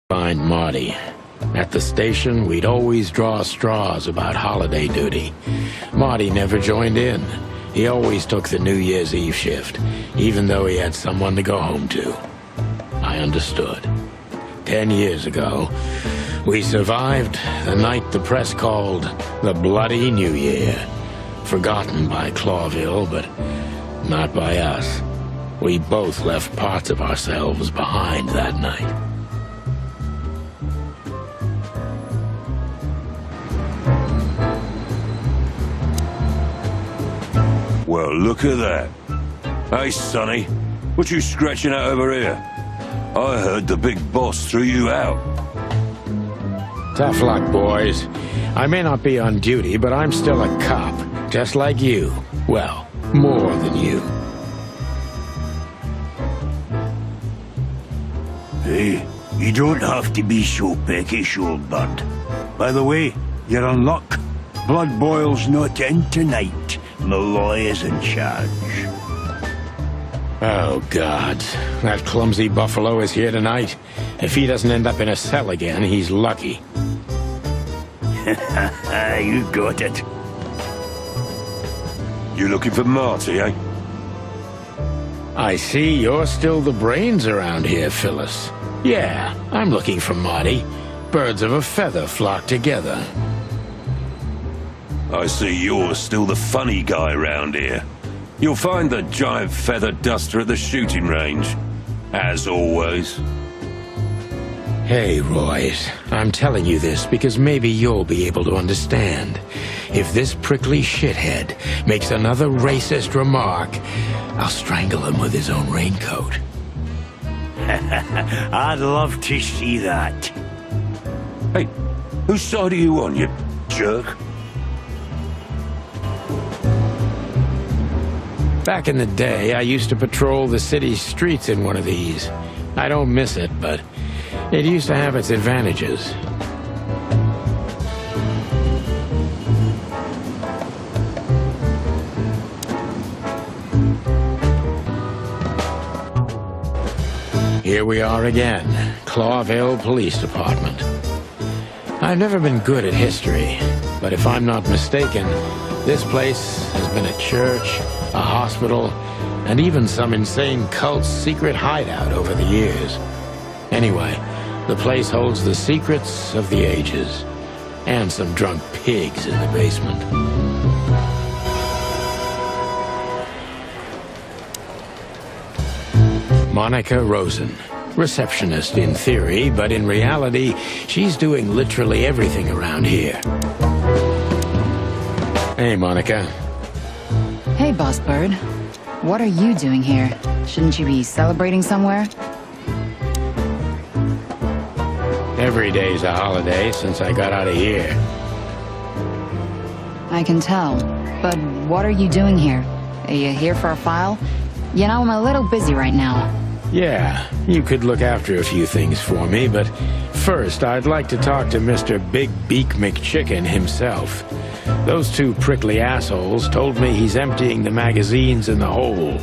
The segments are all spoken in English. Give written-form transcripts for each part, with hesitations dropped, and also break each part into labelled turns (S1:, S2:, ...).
S1: Find Marty. At the station, we'd always draw straws about holiday duty. Marty never joined in. He always took the New Year's Eve shift, even though he had someone to go home to. I understood. 10 years ago, we survived the night the press called the Bloody New Year. Forgotten by Clawville, but not by us. We both left parts of ourselves behind that night.
S2: Well, look at that. Hey, Sonny, what you scratching out over here? I heard the big boss threw you out.
S1: Tough luck, boys. I may not be on duty, but I'm still a cop, just like you. Well, more than you.
S3: Hey, you don't have to be so peckish, old bird. By the way, you're in luck. Blood Boil's not in tonight. Malloy is in charge.
S1: Oh, God. That clumsy buffalo is here tonight. If he doesn't end up in a cell again, he's lucky.
S3: You got it.
S2: You looking for Marty, eh?
S1: I see you're still the brains around here, Phyllis. Yeah, I'm looking for Marty. Birds of a feather flock together.
S2: I see you're still the funny guy around here. You'll find the giant feather duster at the shooting range, as always.
S1: Hey, Royce, I'm telling you this because maybe you'll be able to understand. If this prickly shithead makes another racist remark, I'll strangle him with his own raincoat.
S3: I'd love to see that.
S2: Hey, whose side are you on, you jerk?
S1: Back in the day, I used to patrol the city's streets in one of these. I don't miss it, but it used to have its advantages. Here we are again, Clawville Police Department. I've never been good at history, but if I'm not mistaken, this place has been a church, a hospital, and even some insane cult's secret hideout over the years. Anyway, the place holds the secrets of the ages, and some drunk pigs in the basement. Monica Rosen, receptionist in theory, but in reality, she's doing literally everything around here. Hey, Monica.
S4: Hey, Boss Bird. What are you doing here? Shouldn't you be celebrating somewhere?
S1: Every day's a holiday since I got out of here.
S4: I can tell. But what are you doing here? Are you here for a file? You know, I'm a little busy right now.
S1: Yeah, you could look after a few things for me, but first I'd like to talk to Mr. Big Beak McChicken himself. Those two prickly assholes told me he's emptying the magazines in the hole.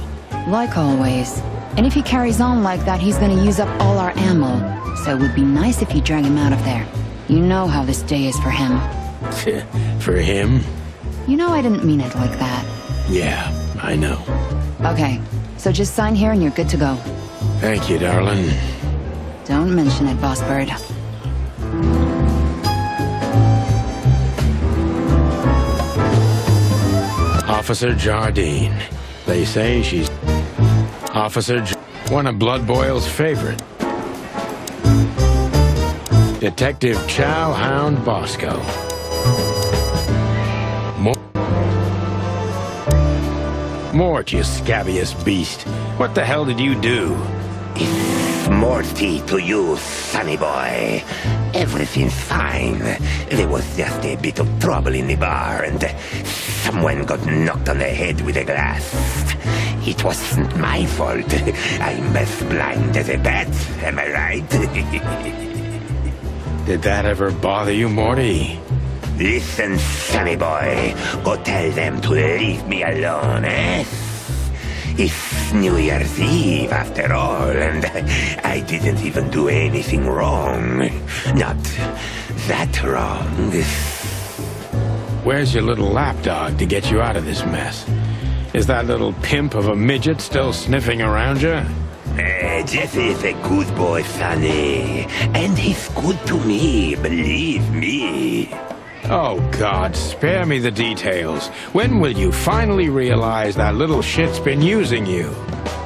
S4: Like always. And if he carries on like that, he's gonna use up all our ammo. So it would be nice if you drag him out of there. You know how this day is for him.
S1: For him?
S4: You know I didn't mean it like that.
S1: Yeah, I know.
S4: Okay, so just sign here and you're good to go.
S1: Thank you, darling.
S4: Don't mention it, Boss Bird.
S1: Officer Jardine. They say she's... one of Blood Boil's favorite. Detective Chow Hound Bosco. Mort, you scabious beast. What the hell did you do?
S5: It's Morty to you, sonny boy. Everything's fine. There was just a bit of trouble in the bar, and someone got knocked on the head with a glass. It wasn't my fault. I'm as blind as a bat, am I right?
S1: Did that ever bother you, Morty?
S5: Listen, sonny boy. Go tell them to leave me alone, eh? It's New Year's Eve after all, and I didn't even do anything wrong. Not that wrong.
S1: Where's your little lapdog to get you out of this mess? Is that little pimp of a midget still sniffing around you?
S5: Jesse is a good boy, Sonny. And he's good to me, believe me.
S1: Oh, God, spare me the details. When will you finally realize that little shit's been using you?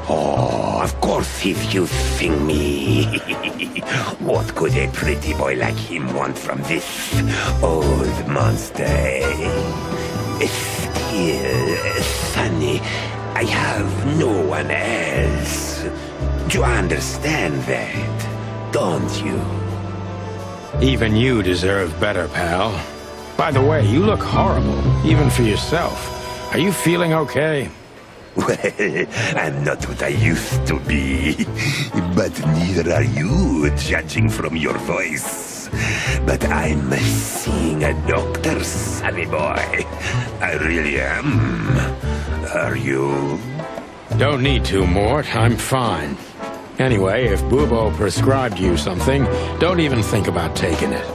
S5: Oh, of course he's using me. What could a pretty boy like him want from this old monster, eh? Still, Sonny, I have no one else. You understand that, don't you?
S1: Even you deserve better, pal. By the way, you look horrible, even for yourself. Are you feeling okay?
S5: Well, I'm not what I used to be, but neither are you, judging from your voice. But I'm seeing a doctor, sonny boy. I really am. Are you?
S1: Don't need to, Mort. I'm fine. Anyway, if Bubo prescribed you something, don't even think about taking it.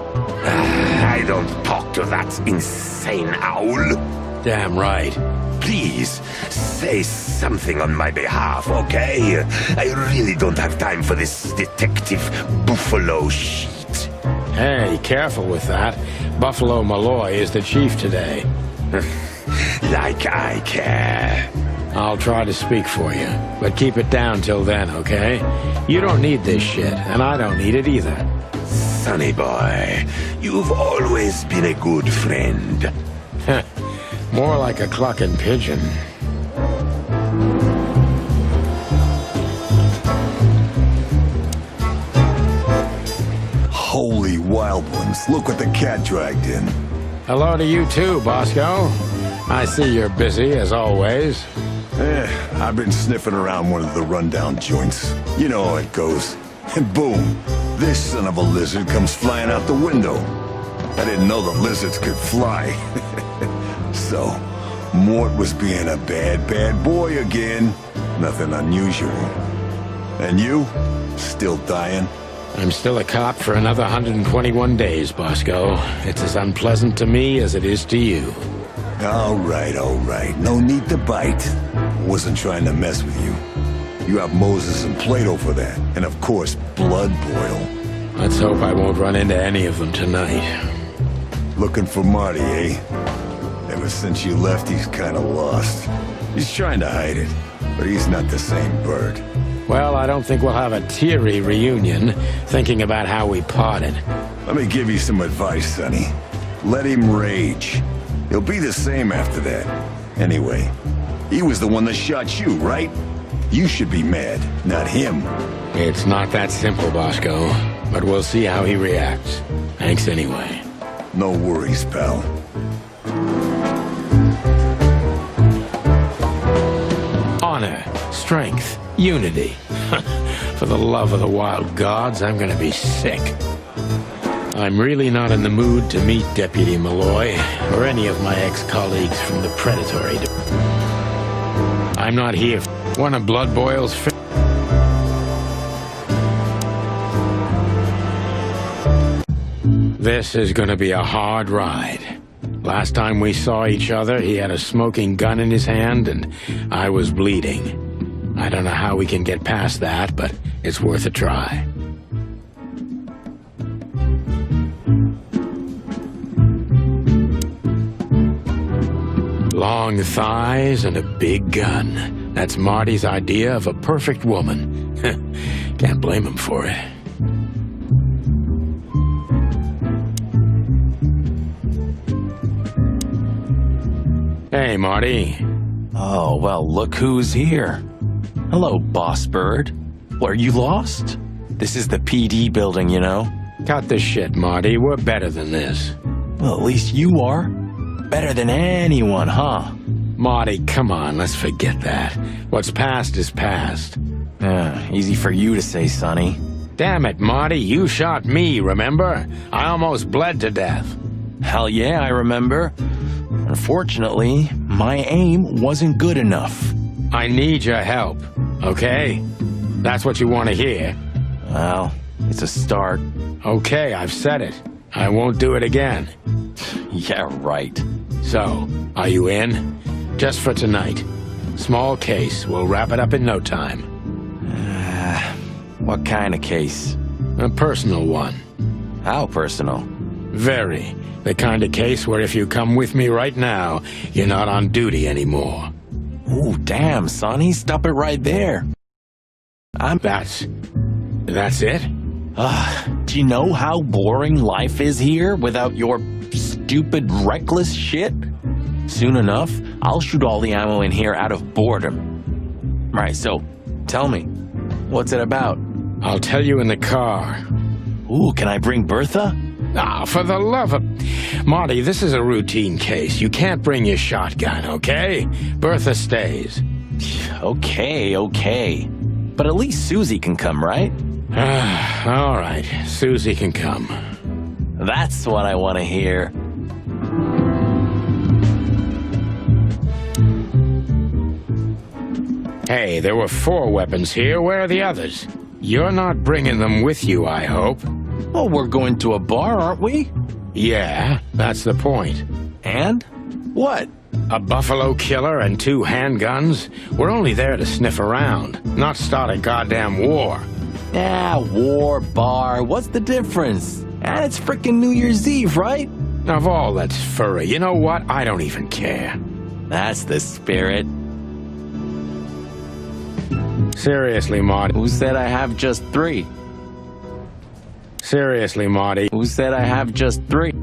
S5: I don't talk to that insane owl.
S1: Damn right.
S5: Please, say something on my behalf, okay? I really don't have time for this detective buffalo shit.
S1: Hey, careful with that. Buffalo Malloy is the chief today.
S5: Like I care.
S1: I'll try to speak for you, but keep it down till then, okay? You don't need this shit, and I don't need it either.
S5: Sonny boy, you've always been a good friend.
S1: More like a clucking pigeon.
S6: Holy wild ones, look what the cat dragged in.
S1: Hello to you too, Bosco. I see you're busy, as always.
S6: I've been sniffing around one of the rundown joints. You know how it goes. And boom, this son of a lizard comes flying out the window. I didn't know the lizards could fly. So, Mort was being a bad boy again. Nothing unusual. And you? Still dying?
S1: I'm still a cop for another 121 days, Bosco. It's as unpleasant to me as it is to you.
S6: All right. No need to bite. Wasn't trying to mess with you. You have Moses and Plato for that. And of course, Blood Boil.
S1: Let's hope I won't run into any of them tonight.
S6: Looking for Marty, eh? Ever since you left, he's kind of lost. He's trying to hide it, but he's not the same bird.
S1: Well, I don't think we'll have a teary reunion, thinking about how we parted.
S6: Let me give you some advice, Sonny. Let him rage. He'll be the same after that. Anyway, he was the one that shot you, right? You should be mad, not him.
S1: It's not that simple, Bosco, but we'll see how he reacts. Thanks anyway.
S6: No worries, pal.
S1: Honor, strength, unity. For the love of the wild gods, I'm gonna be sick. I'm really not in the mood to meet Deputy Malloy, or any of my ex-colleagues from the predatory I'm not here for one of Blood Boil's This is gonna be a hard ride. Last time we saw each other, he had a smoking gun in his hand, and I was bleeding. I don't know how we can get past that, but it's worth a try. Long thighs and a big gun. That's Marty's idea of a perfect woman. Can't blame him for it. Hey, Marty.
S7: Oh, well, look who's here. Hello, boss bird. Are you lost? This is the PD building, you know.
S1: Cut the shit, Marty. We're better than this.
S7: Well, at least you are. Better than anyone, huh?
S1: Marty, come on, let's forget that. What's past is past.
S7: Easy for you to say, Sonny.
S1: Damn it, Marty, you shot me, remember? I almost bled to death.
S7: Hell yeah, I remember. Unfortunately, my aim wasn't good enough.
S1: I need your help. Okay? That's what you want to hear.
S7: Well, it's a start.
S1: Okay, I've said it. I won't do it again.
S7: Yeah, right.
S1: So, are you in? Just for tonight. Small case. We'll wrap it up in no time.
S7: What kind of case?
S1: A personal one.
S7: How personal?
S1: Very. The kind of case where if you come with me right now, you're not on duty anymore.
S7: Ooh, damn, Sonny, stop it right there.
S1: That's it?
S7: Do you know how boring life is here without your stupid, reckless shit? Soon enough, I'll shoot all the ammo in here out of boredom. Right, so, tell me, what's it about?
S1: I'll tell you in the car.
S7: Ooh, can I bring Bertha?
S1: Ah, for the love of... Marty, this is a routine case. You can't bring your shotgun, okay? Bertha stays.
S7: Okay. But at least Susie can come, right?
S1: All right, Susie can come.
S7: That's what I want to hear.
S1: Hey, there were 4 weapons here. Where are the others? You're not bringing them with you, I hope.
S7: Well, we're going to a bar, aren't we?
S1: Yeah, that's the point.
S7: And? What?
S1: A buffalo killer and 2 handguns? We're only there to sniff around, not start a goddamn war.
S7: Yeah, war, bar, what's the difference? And it's frickin' New Year's Eve, right?
S1: Of all that's furry, you know what? I don't even care.
S7: That's the spirit.
S1: Seriously, Marty.
S7: Who said I have just 3?
S1: Seriously, Marty.
S7: Who said I have just 3?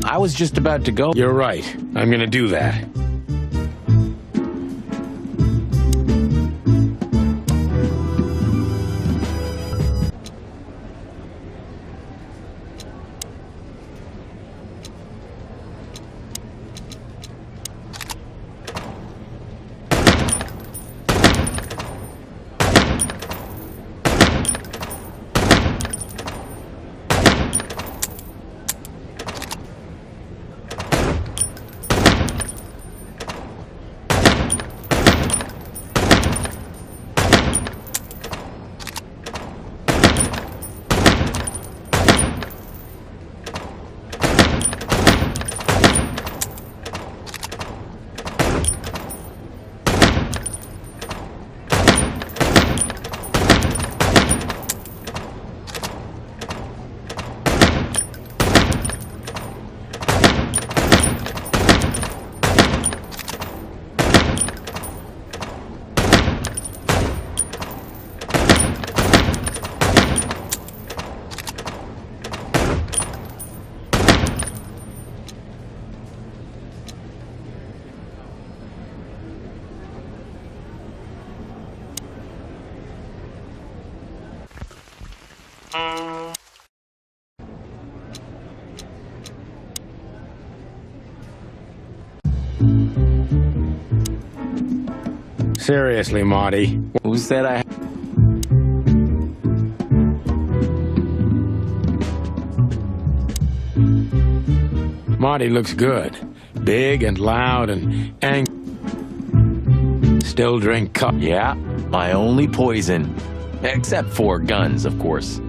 S7: I was just about to go.
S1: You're right. I'm gonna do that. Seriously, Marty.
S7: Who said I...
S1: Marty looks good. Big and loud and still drink cup.
S7: Yeah, my only poison. Except for guns, of course.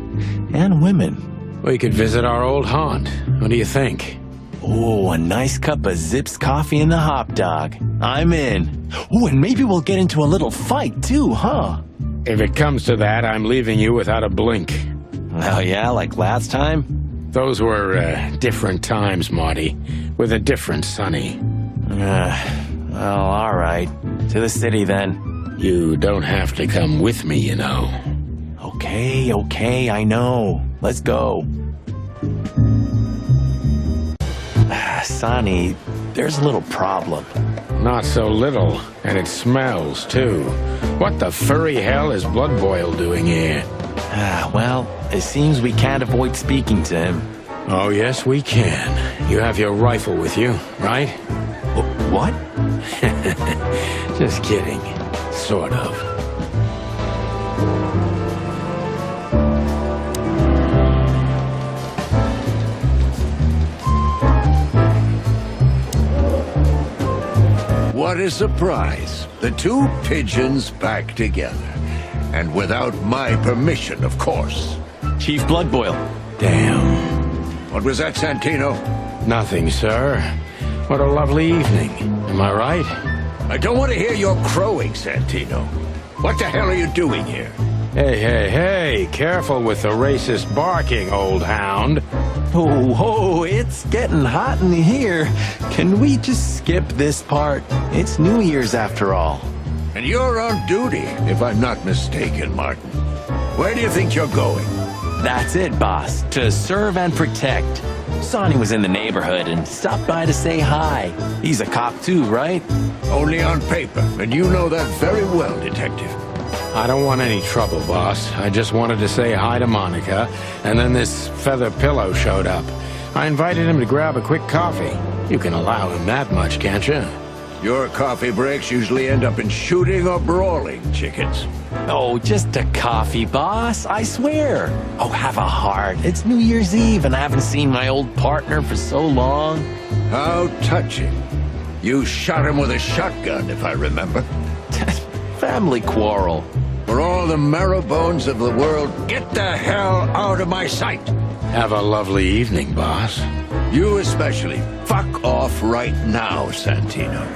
S7: and women.
S1: We could visit our old haunt. What do you think?
S7: Oh, a nice cup of Zips coffee and the hot dog. I'm in. Oh, and maybe we'll get into a little fight too, huh?
S1: If it comes to that, I'm leaving you without a blink.
S7: Oh yeah, like last time?
S1: Those were different times, Marty, with a different Sonny.
S7: Well, all right. To the city then.
S1: You don't have to come with me, you know.
S7: Okay, I know. Let's go. Sonny, there's a little problem.
S1: Not so little, and it smells, too. What the furry hell is Blood Boil doing here?
S7: Well, it seems we can't avoid speaking to him.
S1: Oh, yes, we can. You have your rifle with you, right?
S7: What?
S1: Just kidding. Sort of.
S8: What a surprise. The two pigeons back together. And without my permission, of course.
S7: Chief Blood Boil.
S1: Damn.
S8: What was that, Santino?
S1: Nothing, sir. What a lovely evening. Am I right?
S8: I don't want to hear your crowing, Santino. What the hell are you doing here?
S1: Hey, careful with the racist barking, old hound.
S7: Oh, it's getting hot in here. Can we just skip this part? It's New Year's after all.
S8: And you're on duty, if I'm not mistaken, Martin. Where do you think you're going?
S7: That's it, boss. To serve and protect. Sonny was in the neighborhood and stopped by to say hi. He's a cop too, right?
S8: Only on paper, and you know that very well, Detective.
S1: I don't want any trouble, boss. I just wanted to say hi to Monica, and then this feather pillow showed up. I invited him to grab a quick coffee. You can allow him that much, can't you?
S8: Your coffee breaks usually end up in shooting or brawling, chickens.
S7: Oh, just a coffee, boss. I swear. Oh, have a heart. It's New Year's Eve, and I haven't seen my old partner for so long.
S8: How touching. You shot him with a shotgun, if I remember.
S7: Family quarrel.
S8: For all the marrow bones of the world, get the hell out of my sight.
S1: Have a lovely evening, boss.
S8: You especially. Fuck off right now, Santino.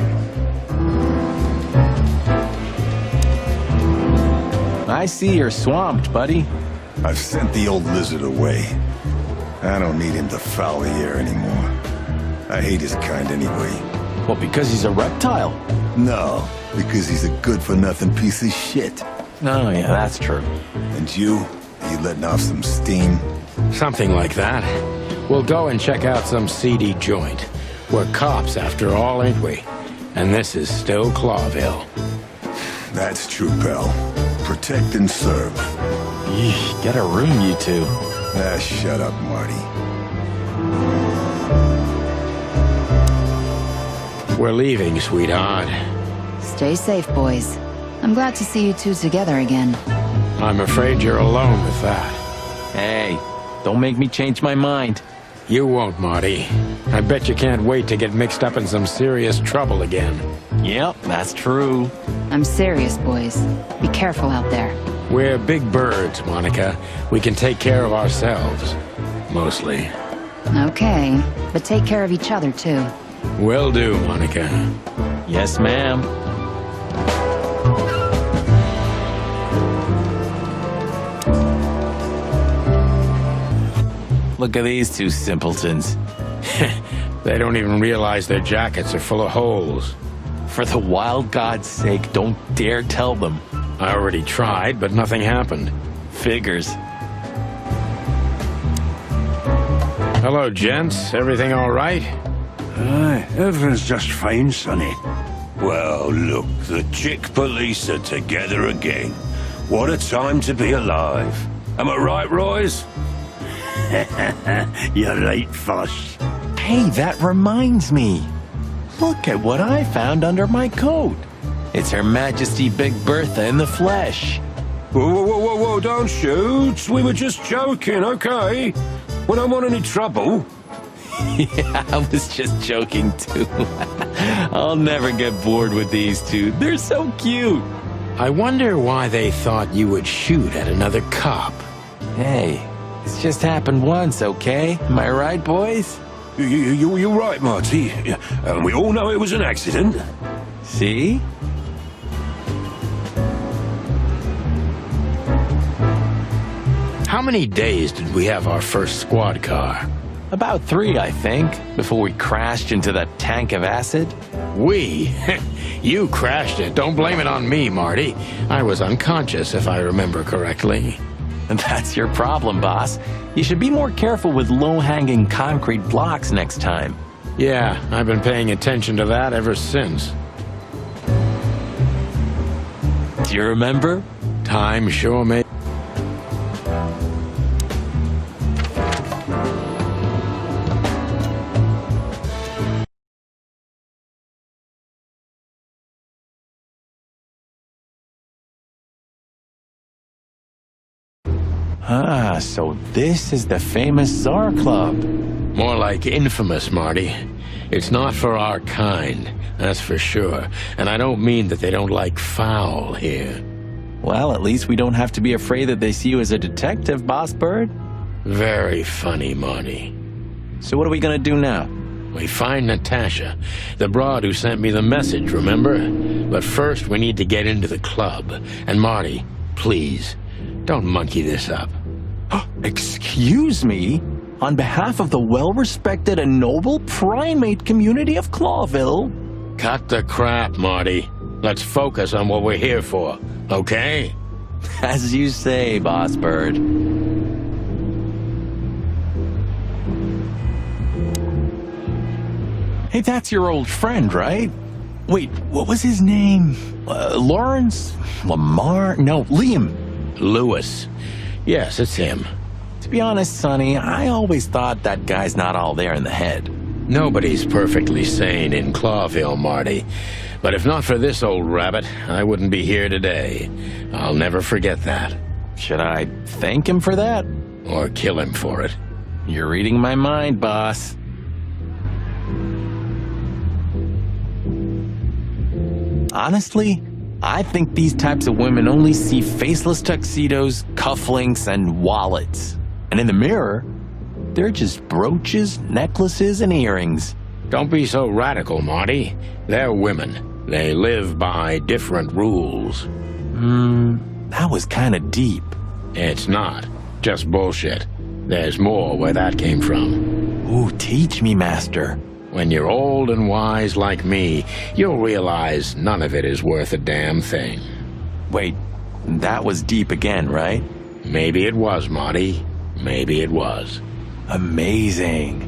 S7: I see you're swamped, buddy.
S6: I've sent the old lizard away. I don't need him to foul the air anymore. I hate his kind anyway.
S7: Well, because he's a reptile.
S6: No, because he's a good-for-nothing piece of shit.
S7: Oh, yeah, that's true.
S6: And you letting off some steam?
S1: Something like that. We'll go and check out some seedy joint. We're cops, after all, ain't we? And this is still Clawville.
S6: That's true, pal. Protect and serve.
S7: Eesh, get a room, you two.
S6: Shut up, Marty.
S1: We're leaving, sweetheart.
S4: Stay safe, boys. I'm glad to see you two together again.
S1: I'm afraid you're alone with that.
S7: Hey, don't make me change my mind.
S1: You won't, Marty. I bet you can't wait to get mixed up in some serious trouble again.
S7: Yep, that's true.
S4: I'm serious, boys. Be careful out there.
S1: We're big birds, Monica. We can take care of ourselves. Mostly.
S4: Okay, but take care of each other, too.
S1: Will do, Monica.
S7: Yes, ma'am. Look at these two simpletons.
S1: They don't even realize their jackets are full of holes.
S7: For the wild God's sake, don't dare tell them.
S1: I already tried, but nothing happened.
S7: Figures.
S1: Hello, gents. Everything all right?
S3: Aye, everything's just fine, Sonny.
S2: Well, look, the chick police are together again. What a time to be alive. Am I right, Royce?
S3: You're right, Fuss.
S7: Hey, that reminds me. Look at what I found under my coat. It's Her Majesty Big Bertha in the flesh.
S2: Whoa, don't shoot. We were just joking, okay? We don't want any trouble.
S7: Yeah, I was just joking too. I'll never get bored with these two. They're so cute.
S1: I wonder why they thought you would shoot at another cop.
S7: Hey, It's just happened once, okay? Am I right, boys?
S2: You're right, Marty. And we all know it was an accident.
S7: See?
S1: How many days did we have our first squad car?
S7: About 3, I think, before we crashed into that tank of acid.
S1: We? You crashed it. Don't blame it on me, Marty. I was unconscious, if I remember correctly.
S7: And that's your problem, boss. You should be more careful with low-hanging concrete blocks next time.
S1: Yeah, I've been paying attention to that ever since.
S7: Do you remember?
S1: Time sure may...
S7: Ah, so this is the famous Czar Club.
S1: More like infamous, Marty. It's not for our kind, that's for sure. And I don't mean that they don't like foul here.
S7: Well, at least we don't have to be afraid that they see you as a detective, Boss Bird.
S1: Very funny, Marty.
S7: So what are we gonna do now?
S1: We find Natasha, the broad who sent me the message, remember? But first we need to get into the club. And Marty, please, don't monkey this up.
S7: Excuse me? On behalf of the well-respected and noble primate community of Clawville?
S1: Cut the crap, Marty. Let's focus on what we're here for, okay?
S7: As you say, Boss Bird. Hey, that's your old friend, right? Wait, what was his name? Lawrence? Lamar? No, Liam.
S1: Lewis. Yes, it's him.
S7: To be honest, Sonny, I always thought that guy's not all there in the head.
S1: Nobody's perfectly sane in Clawville, Marty. But if not for this old rabbit, I wouldn't be here today. I'll never forget that.
S7: Should I thank him for that?
S1: Or kill him for it.
S7: You're reading my mind, boss. Honestly, I think these types of women only see faceless tuxedos, cufflinks, and wallets. And in the mirror, they're just brooches, necklaces, and earrings.
S1: Don't be so radical, Marty. They're women. They live by different rules.
S7: That was kind of deep.
S1: It's not. Just bullshit. There's more where that came from.
S7: Ooh, teach me, master.
S1: When you're old and wise like me, you'll realize none of it is worth a damn thing.
S7: Wait, that was deep again, right?
S1: Maybe it was, Marty. Maybe it was.
S7: Amazing.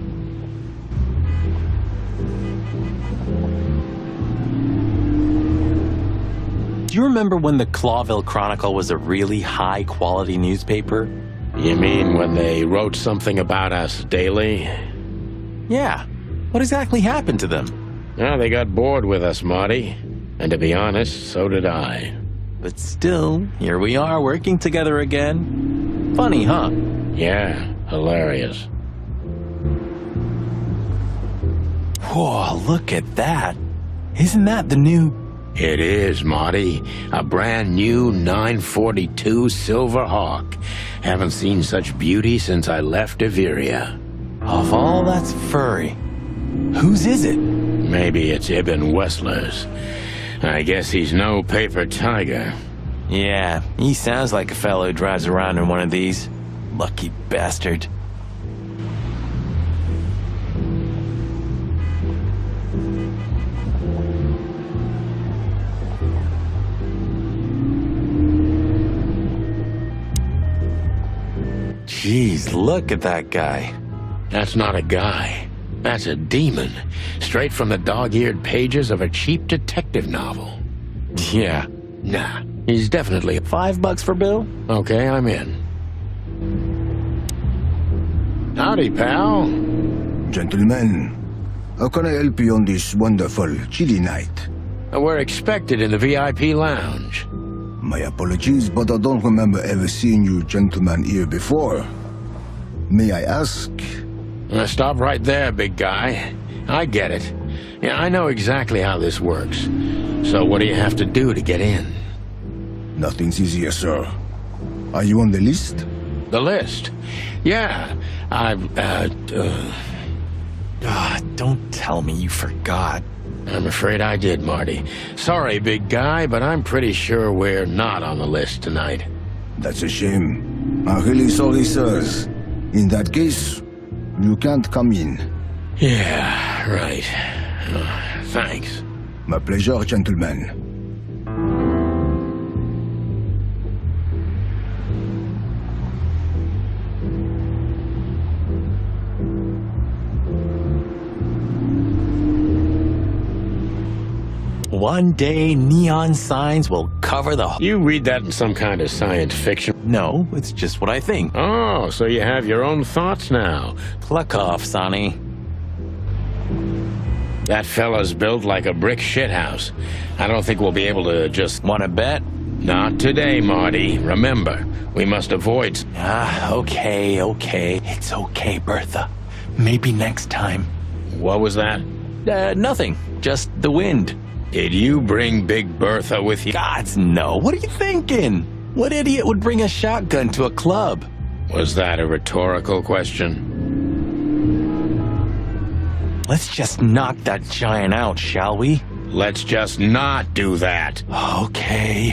S7: Do you remember when the Clawville Chronicle was a really high-quality newspaper?
S1: You mean when they wrote something about us daily?
S7: Yeah. What exactly happened to them?
S1: Well, they got bored with us, Marty. And to be honest, so did I.
S7: But still, here we are working together again. Funny, huh?
S1: Yeah, hilarious.
S7: Whoa, look at that. Isn't that the new...
S1: It is, Marty. A brand new 942 Silver Hawk. Haven't seen such beauty since I left Iveria.
S7: Of all that's furry, whose is it?
S1: Maybe it's Ibn Wessler's. I guess he's no paper tiger.
S7: Yeah, he sounds like a fellow who drives around in one of these. Lucky bastard. Jeez, look at that guy.
S1: That's not a guy. That's a demon. Straight from the dog-eared pages of a cheap detective novel.
S7: Yeah.
S1: Nah, he's definitely...
S7: $5 for Bill?
S1: Okay, I'm in. Howdy, pal.
S3: Gentlemen, how can I help you on this wonderful, chilly night?
S1: We're expected in the VIP lounge.
S3: My apologies, but I don't remember ever seeing you gentlemen here before. May I ask?
S1: Stop right there, big guy. I get it. Yeah, I know exactly how this works. So what do you have to do to get in?
S3: Nothing's easier, sir. Are you on the list?
S1: The list? Yeah,
S7: Don't tell me you forgot.
S1: I'm afraid I did, Marty. Sorry, big guy, but I'm pretty sure we're not on the list tonight.
S6: That's a shame. I'm really sorry, sirs. In that case, you can't come in.
S1: Yeah, right. Thanks.
S6: My pleasure, gentlemen.
S7: One day, neon signs will cover the...
S1: You read that in some kind of science fiction?
S7: No, it's just what I think.
S1: Oh, so you have your own thoughts now.
S7: Pluck off, Sonny.
S1: That fella's built like a brick shithouse. I don't think we'll be able to just...
S7: Wanna bet?
S1: Not today, Marty. Remember, we must avoid...
S7: Okay. It's okay, Bertha. Maybe next time.
S1: What was that?
S7: Nothing. Just the wind.
S1: Did you bring Big Bertha with you?
S7: Gods, no. What are you thinking? What idiot would bring a shotgun to a club?
S1: Was that a rhetorical question?
S7: Let's just knock that giant out, shall we?
S1: Let's just not do that.
S7: Okay.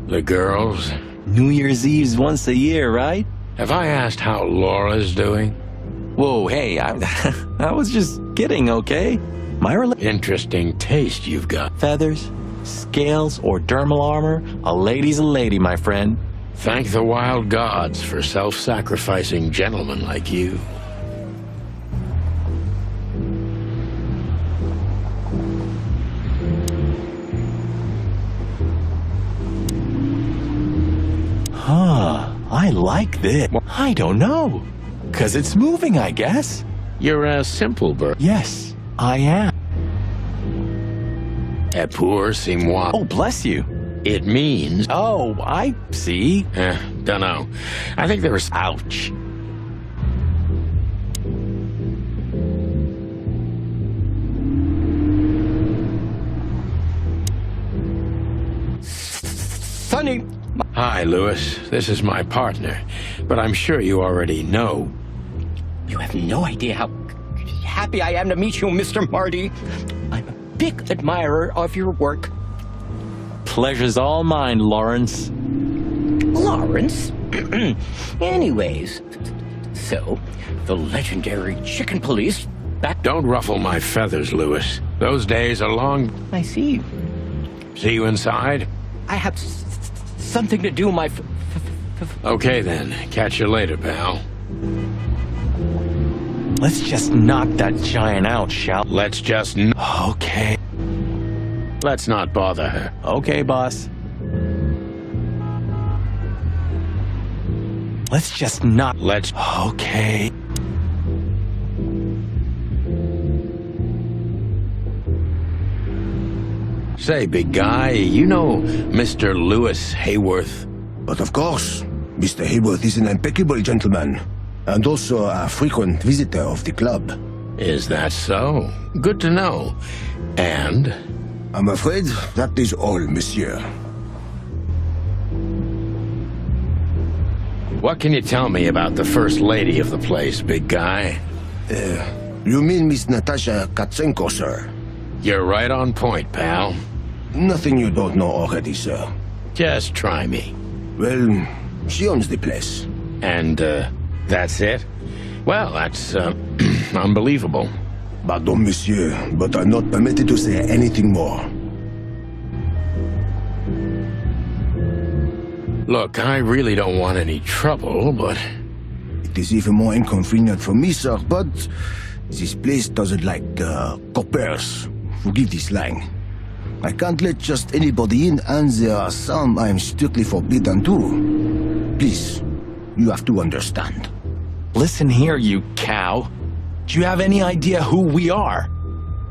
S1: The girls?
S7: New Year's Eve's once a year, right?
S1: Have I asked how Laura's doing?
S7: Whoa, hey, I was just kidding, okay?
S1: Interesting taste you've got.
S7: Feathers, scales, or dermal armor, a lady's a lady, my friend.
S1: Thank the wild gods for self-sacrificing gentlemen like you.
S7: I like this. I don't know. 'Cause it's moving, I guess.
S1: You're a simple bird.
S7: Yes, I am.
S1: Pour c'est moi.
S7: Oh, bless you.
S1: It means...
S7: Oh, I see.
S1: Dunno. I think there was...
S7: Ouch. Sonny!
S1: Hi, Lewis. This is my partner. But I'm sure you already know.
S9: You have no idea how happy I am to meet you, Mr. Marty. I'm a big admirer of your work.
S7: Pleasure's all mine, Lawrence.
S9: Lawrence? Anyways, so, the legendary chicken police back...
S1: Don't ruffle my feathers, Lewis. Those days are long...
S9: I see.
S1: See you inside?
S9: I have something to do, my...
S1: Okay, then. Catch you later, pal.
S7: Let's just knock that giant out, shall we?
S1: Let's just...
S7: Okay.
S1: Let's not bother her.
S7: Okay, boss. Let's just not...
S1: Let's...
S7: Okay.
S1: Say, big guy, you know Mr. Lewis Hayworth?
S6: But of course, Mr. Hayworth is an impeccable gentleman, and also a frequent visitor of the club.
S1: Is that so? Good to know. And?
S6: I'm afraid that is all, monsieur.
S1: What can you tell me about the first lady of the place, big guy?
S6: You mean Miss Natasha Katsenko, sir?
S1: You're right on point, pal.
S6: Nothing you don't know already, sir.
S1: Just try me.
S6: Well, she owns the place.
S1: And, that's it? Well, that's, unbelievable.
S6: Pardon, monsieur, but I'm not permitted to say anything more.
S1: Look, I really don't want any trouble, but...
S6: It is even more inconvenient for me, sir, but this place doesn't like, coppers. Forgive this slang. I can't let just anybody in, and there are some I'm strictly forbidden to. Please, you have to understand.
S7: Listen here, you cow. Do you have any idea who we are?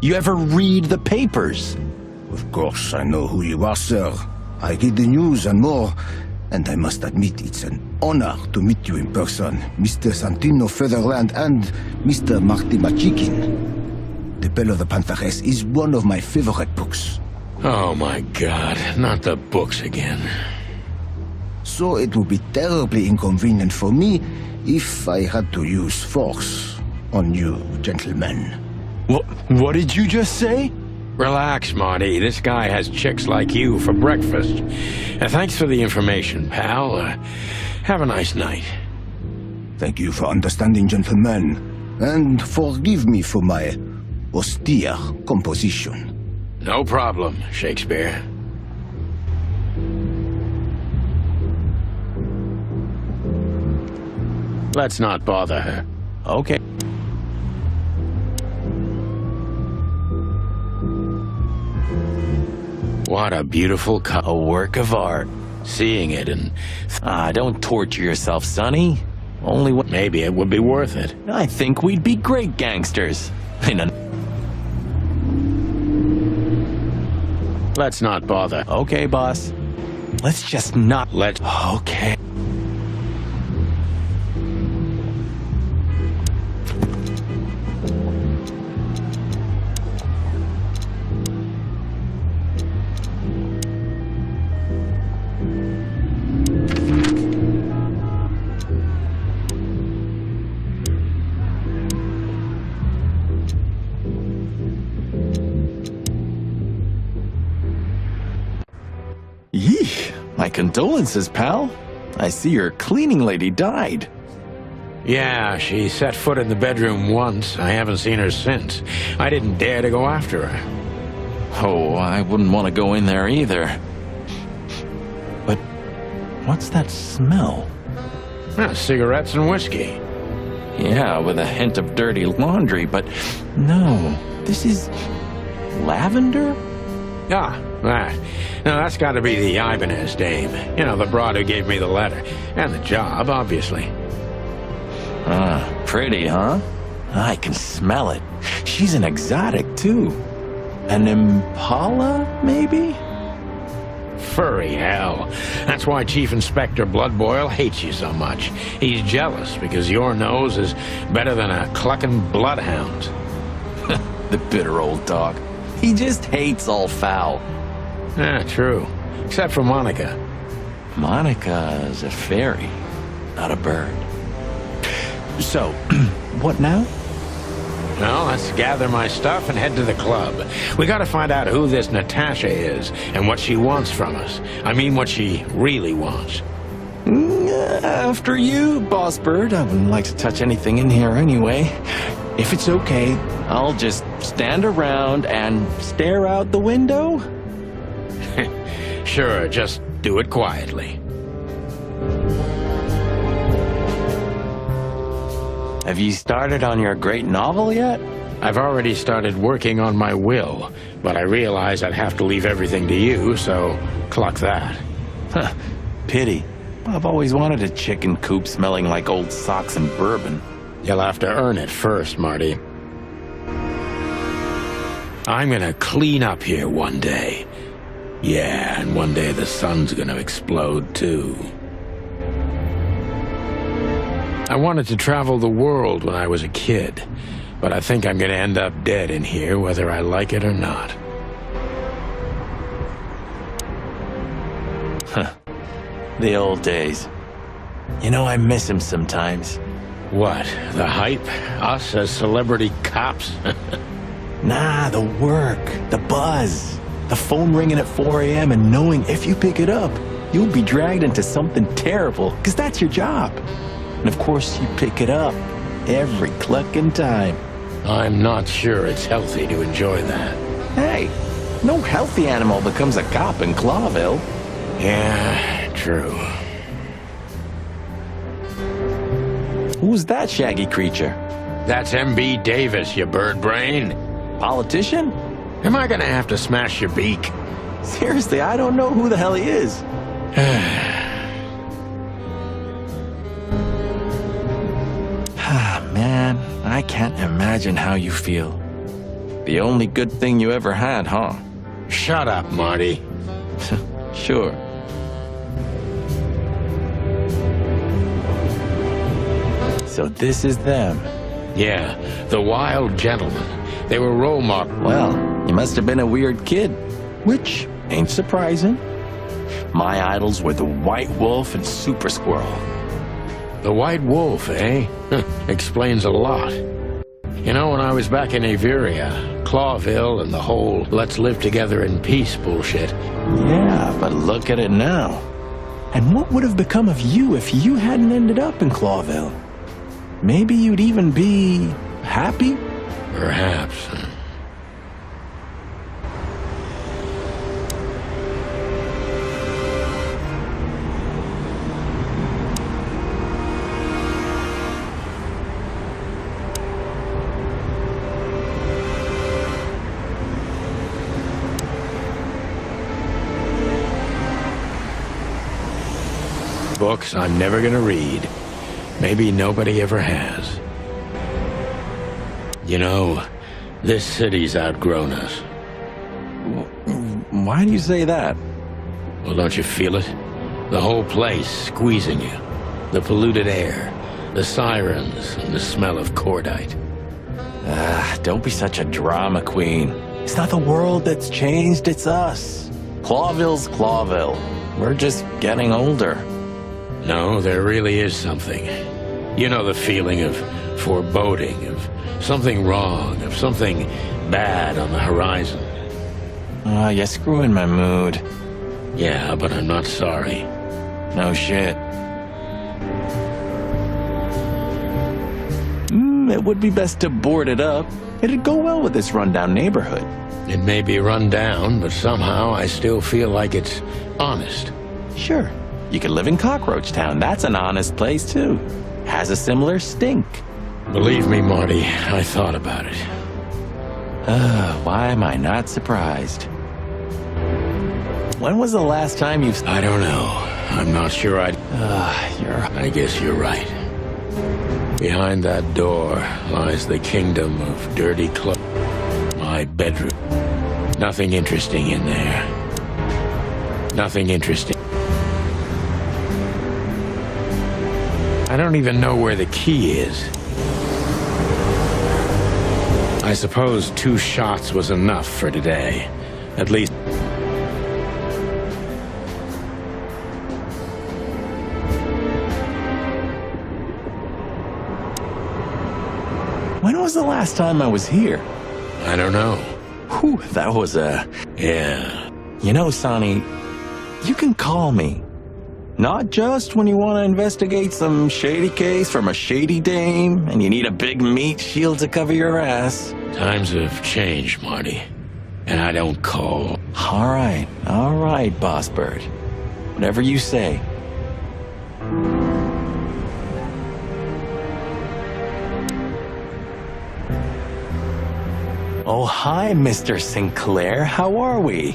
S7: You ever read the papers?
S6: Of course, I know who you are, sir. I read the news and more, and I must admit it's an honor to meet you in person, Mr. Santino Featherland and Mr. Marty Machikin.
S3: The Bell of the Pantheress is one of my favorite books.
S1: Oh my God, not the books again.
S3: So it would be terribly inconvenient for me if I had to use force on you, gentlemen.
S7: What did you just say?
S1: Relax, Marty. This guy has chicks like you for breakfast. Thanks for the information, pal. Have a nice night.
S3: Thank you for understanding, gentlemen, and forgive me for my austere composition.
S1: No problem, Shakespeare. Let's not bother her.
S7: Okay.
S1: What a beautiful
S7: A work of art.
S1: Seeing it and...
S7: Don't torture yourself, Sonny. Only what...
S1: Maybe it would be worth it.
S7: I think we'd be great gangsters.
S1: Let's not bother.
S7: Okay, boss. Let's just not... Okay. Yee, my condolences, pal. I see your cleaning lady died.
S1: Yeah, she set foot in the bedroom once. I haven't seen her since. I didn't dare to go after her.
S7: Oh, I wouldn't want to go in there either. But what's that smell?
S1: Cigarettes and whiskey.
S7: Yeah, with a hint of dirty laundry, but no, this is lavender?
S1: Ah, that. Now, that's got to be the Ibanez dame. You know, the broad who gave me the letter. And the job, obviously.
S7: Pretty, huh? I can smell it. She's an exotic, too. An impala, maybe?
S1: Furry hell. That's why Chief Inspector Bloodboil hates you so much. He's jealous because your nose is better than a clucking bloodhound.
S7: The bitter old dog. He just hates all foul.
S1: True. Except for Monica.
S7: Monica's a fairy, not a bird. So, what now?
S1: Well, let's gather my stuff and head to the club. We gotta find out who this Natasha is and what she wants from us. I mean, what she really wants.
S7: After you, Boss Bird. I wouldn't like to touch anything in here anyway. If it's okay, I'll just stand around and stare out the window.
S1: Sure, just do it quietly.
S7: Have you started on your great novel yet?
S1: I've already started working on my will, but I realize I'd have to leave everything to you, so cluck that.
S7: Pity. I've always wanted a chicken coop smelling like old socks and bourbon.
S1: You'll have to earn it first, Marty. I'm gonna clean up here one day. Yeah, and one day the sun's gonna explode too. I wanted to travel the world when I was a kid, but I think I'm gonna end up dead in here whether I like it or not.
S7: The old days. You know, I miss him sometimes.
S1: What, the hype? Us as celebrity cops?
S7: Nah, the work, the buzz, the phone ringing at 4 a.m. and knowing if you pick it up, you'll be dragged into something terrible, because that's your job. And of course, you pick it up every clucking time.
S1: I'm not sure it's healthy to enjoy that.
S7: Hey, no healthy animal becomes a cop in Clawville.
S1: Yeah, true.
S7: Who's that shaggy creature?
S1: That's M.B. Davis, you bird brain.
S7: Politician?
S1: Am I gonna have to smash your beak?
S7: Seriously, I don't know who the hell he is. Man, I can't imagine how you feel. The only good thing you ever had, huh?
S1: Shut up, Marty.
S7: Sure. So this is them.
S1: Yeah, the wild gentleman. They were role models.
S7: Well, you must have been a weird kid, which ain't surprising. My idols were the White Wolf and Super Squirrel.
S1: The White Wolf, eh? Explains a lot. You know, when I was back in Averia, Clawville and the whole let's live together in peace bullshit.
S7: Yeah, but look at it now. And what would have become of you if you hadn't ended up in Clawville? Maybe you'd even be happy?
S1: Perhaps. Books I'm never gonna read. Maybe nobody ever has. You know, this city's outgrown us.
S7: Why do you say that?
S1: Well, don't you feel it? The whole place squeezing you. The polluted air, the sirens, and the smell of cordite.
S7: Don't be such a drama queen. It's not the world that's changed, it's us. Clawville's Clawville. We're just getting older.
S1: No, there really is something. You know the feeling of foreboding, of something wrong, of something bad on the horizon.
S7: You're screwing my mood.
S1: Yeah, but I'm not sorry.
S7: No shit. It would be best to board it up. It'd go well with this rundown neighborhood.
S1: It may be run down, but somehow I still feel like it's honest.
S7: Sure. You could live in Cockroach Town. That's an honest place, too. Has a similar stink.
S1: Believe me, Marty, I thought about it.
S7: Why am I not surprised? When was the last time you've...
S1: I don't know. I'm not sure I guess you're right. Behind that door lies the kingdom of dirty clothes. My bedroom. Nothing interesting in there. Nothing interesting. I don't even know where the key is. I suppose 2 shots was enough for today. At least...
S7: When was the last time I was here?
S1: I don't know.
S7: Whew, that was a...
S1: Yeah.
S7: You know, Sonny, you can call me. Not just when you want to investigate some shady case from a shady dame and you need a big meat shield to cover your ass.
S1: Times have changed, Marty. And I don't call.
S7: All right, Boss Bird. Whatever you say. Oh, hi, Mr. Sinclair. How are we?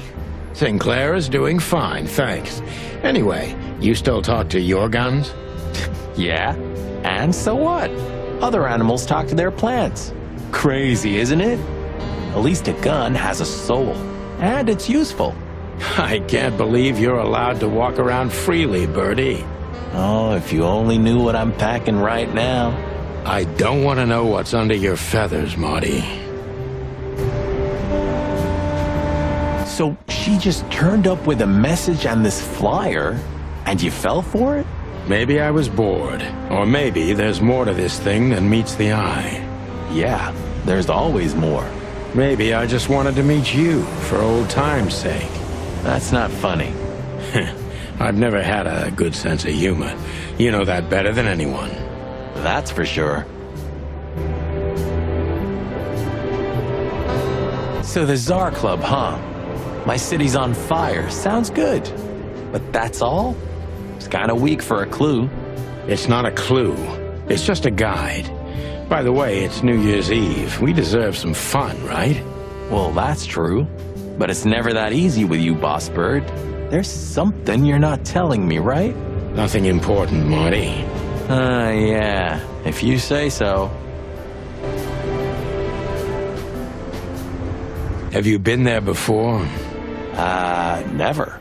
S1: Sinclair is doing fine, thanks. Anyway, you still talk to your guns?
S7: Yeah, and so what? Other animals talk to their plants. Crazy, isn't it? At least a gun has a soul, and it's useful.
S1: I can't believe you're allowed to walk around freely, Birdie.
S7: Oh, if you only knew what I'm packing right now.
S1: I don't want to know what's under your feathers, Marty.
S7: So she just turned up with a message and this flyer, and you fell for it?
S1: Maybe I was bored, or maybe there's more to this thing than meets the eye.
S7: Yeah, there's always more.
S1: Maybe I just wanted to meet you for old time's sake.
S7: That's not funny.
S1: I've never had a good sense of humor. You know that better than anyone.
S7: That's for sure. So the Tsar Club, huh? My city's on fire. Sounds good. But that's all? It's kind of weak for a clue.
S1: It's not a clue. It's just a guide. By the way, it's New Year's Eve. We deserve some fun, right?
S7: Well, that's true. But it's never that easy with you, Boss Bird. There's something you're not telling me, right?
S1: Nothing important, Marty.
S7: Yeah. If you say so.
S1: Have you been there before?
S7: Never.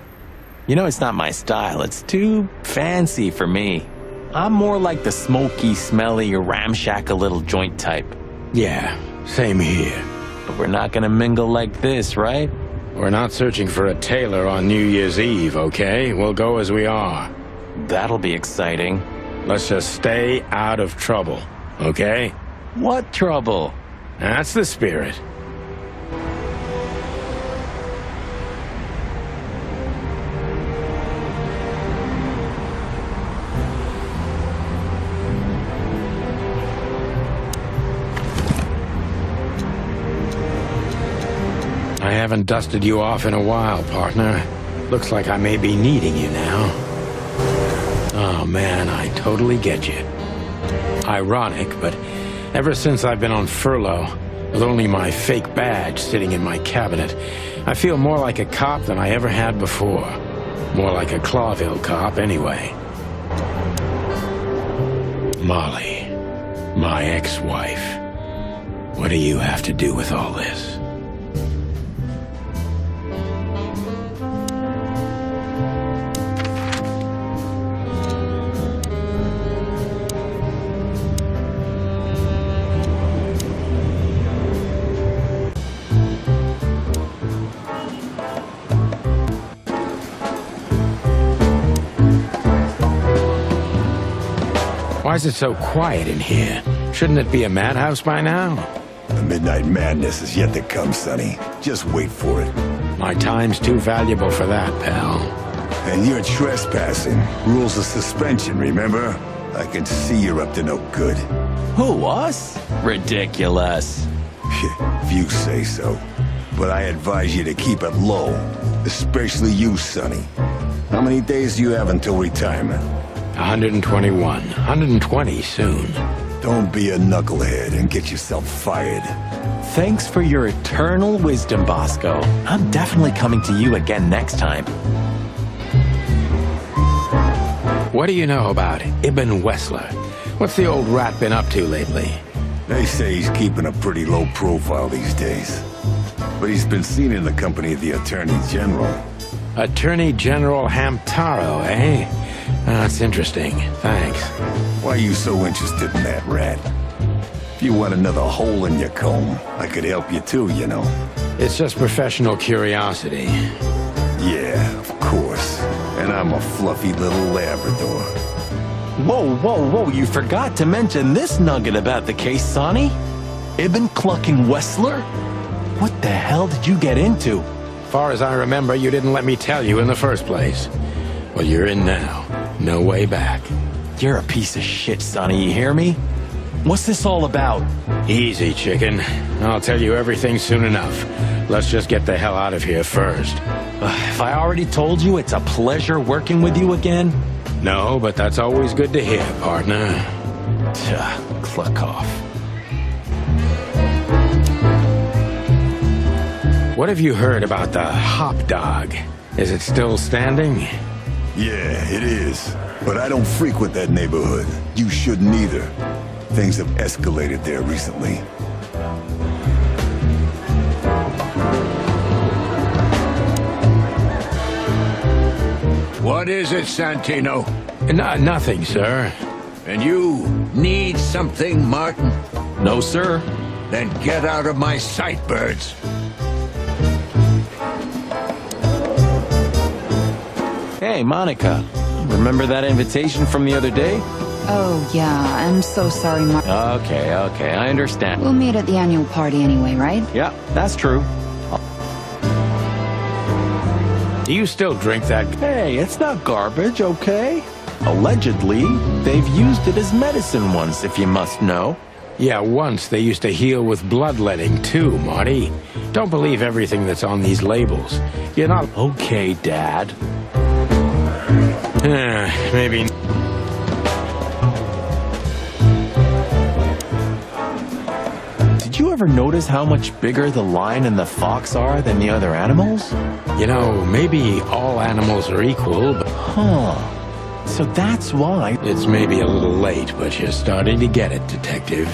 S7: You know, it's not my style. It's too fancy for me. I'm more like the smoky, smelly, ramshackle little joint type.
S1: Yeah, same here.
S7: But we're not gonna mingle like this, right?
S1: We're not searching for a tailor on New Year's Eve, okay? We'll go as we are.
S7: That'll be exciting.
S1: Let's just stay out of trouble, okay?
S7: What trouble?
S1: That's the spirit. I haven't dusted you off in a while, partner. Looks like I may be needing you now. Oh man, I totally get you. Ironic, but ever since I've been on furlough, with only my fake badge sitting in my cabinet, I feel more like a cop than I ever had before. More like a Clawville cop, anyway. Molly, my ex-wife. What do you have to do with all this? Why is it so quiet in here? Shouldn't it be a madhouse by now?
S6: The midnight madness is yet to come, Sonny. Just wait for it.
S1: My time's too valuable for that, pal.
S6: And you're trespassing. Rules of suspension, remember? I can see you're up to no good.
S7: Who, us? Ridiculous.
S6: If you say so. But I advise you to keep it low. Especially you, Sonny. How many days do you have until retirement?
S1: 121. 120 soon.
S6: Don't be a knucklehead and get yourself fired.
S7: Thanks for your eternal wisdom, Bosco. I'm definitely coming to you again next time.
S1: What do you know about Ibn Wessler? What's the old rat been up to lately?
S6: They say he's keeping a pretty low profile these days. But he's been seen in the company of the Attorney General.
S1: Attorney General Hamtaro, eh? That's interesting. Thanks.
S6: Why are you so interested in that rat? If you want another hole in your comb, I could help you too, you know.
S1: It's just professional curiosity.
S6: Yeah, of course. And I'm a fluffy little Labrador.
S7: Whoa, whoa, whoa, you forgot to mention this nugget about the case, Sonny. Ibn Clucking Wessler? What the hell did you get into?
S1: Far as I remember, you didn't let me tell you in the first place. Well, you're in now. No way back.
S7: You're a piece of shit, Sonny, you hear me? What's this all about?
S1: Easy, chicken. I'll tell you everything soon enough. Let's just get the hell out of here first.
S7: If I already told you it's a pleasure working with you again?
S1: No, but that's always good to hear, partner.
S7: Cluck off.
S1: What have you heard about the hop dog? Is it still standing?
S6: Yeah, it is. But I don't frequent that neighborhood. You shouldn't either. Things have escalated there recently.
S8: What is it, Santino?
S1: Nothing, sir.
S8: And you need something, Martin?
S7: No, sir.
S8: Then get out of my sight, birds.
S7: Hey, Monica. Remember that invitation from the other day?
S4: Oh, yeah, I'm so sorry, Mark.
S7: Okay, I understand.
S4: We'll meet at the annual party anyway, right?
S7: Yeah, that's true.
S1: Do you still drink that?
S7: Hey, it's not garbage, okay? Allegedly, they've used it as medicine once, if you must know.
S1: Yeah, once they used to heal with bloodletting too, Marty. Don't believe everything that's on these labels. You're not...
S7: Okay, Dad.
S1: Maybe...
S7: Did you ever notice how much bigger the lion and the fox are than the other animals?
S1: You know, maybe all animals are equal, but...
S7: Huh. So that's why...
S1: It's maybe a little late, but you're starting to get it, Detective.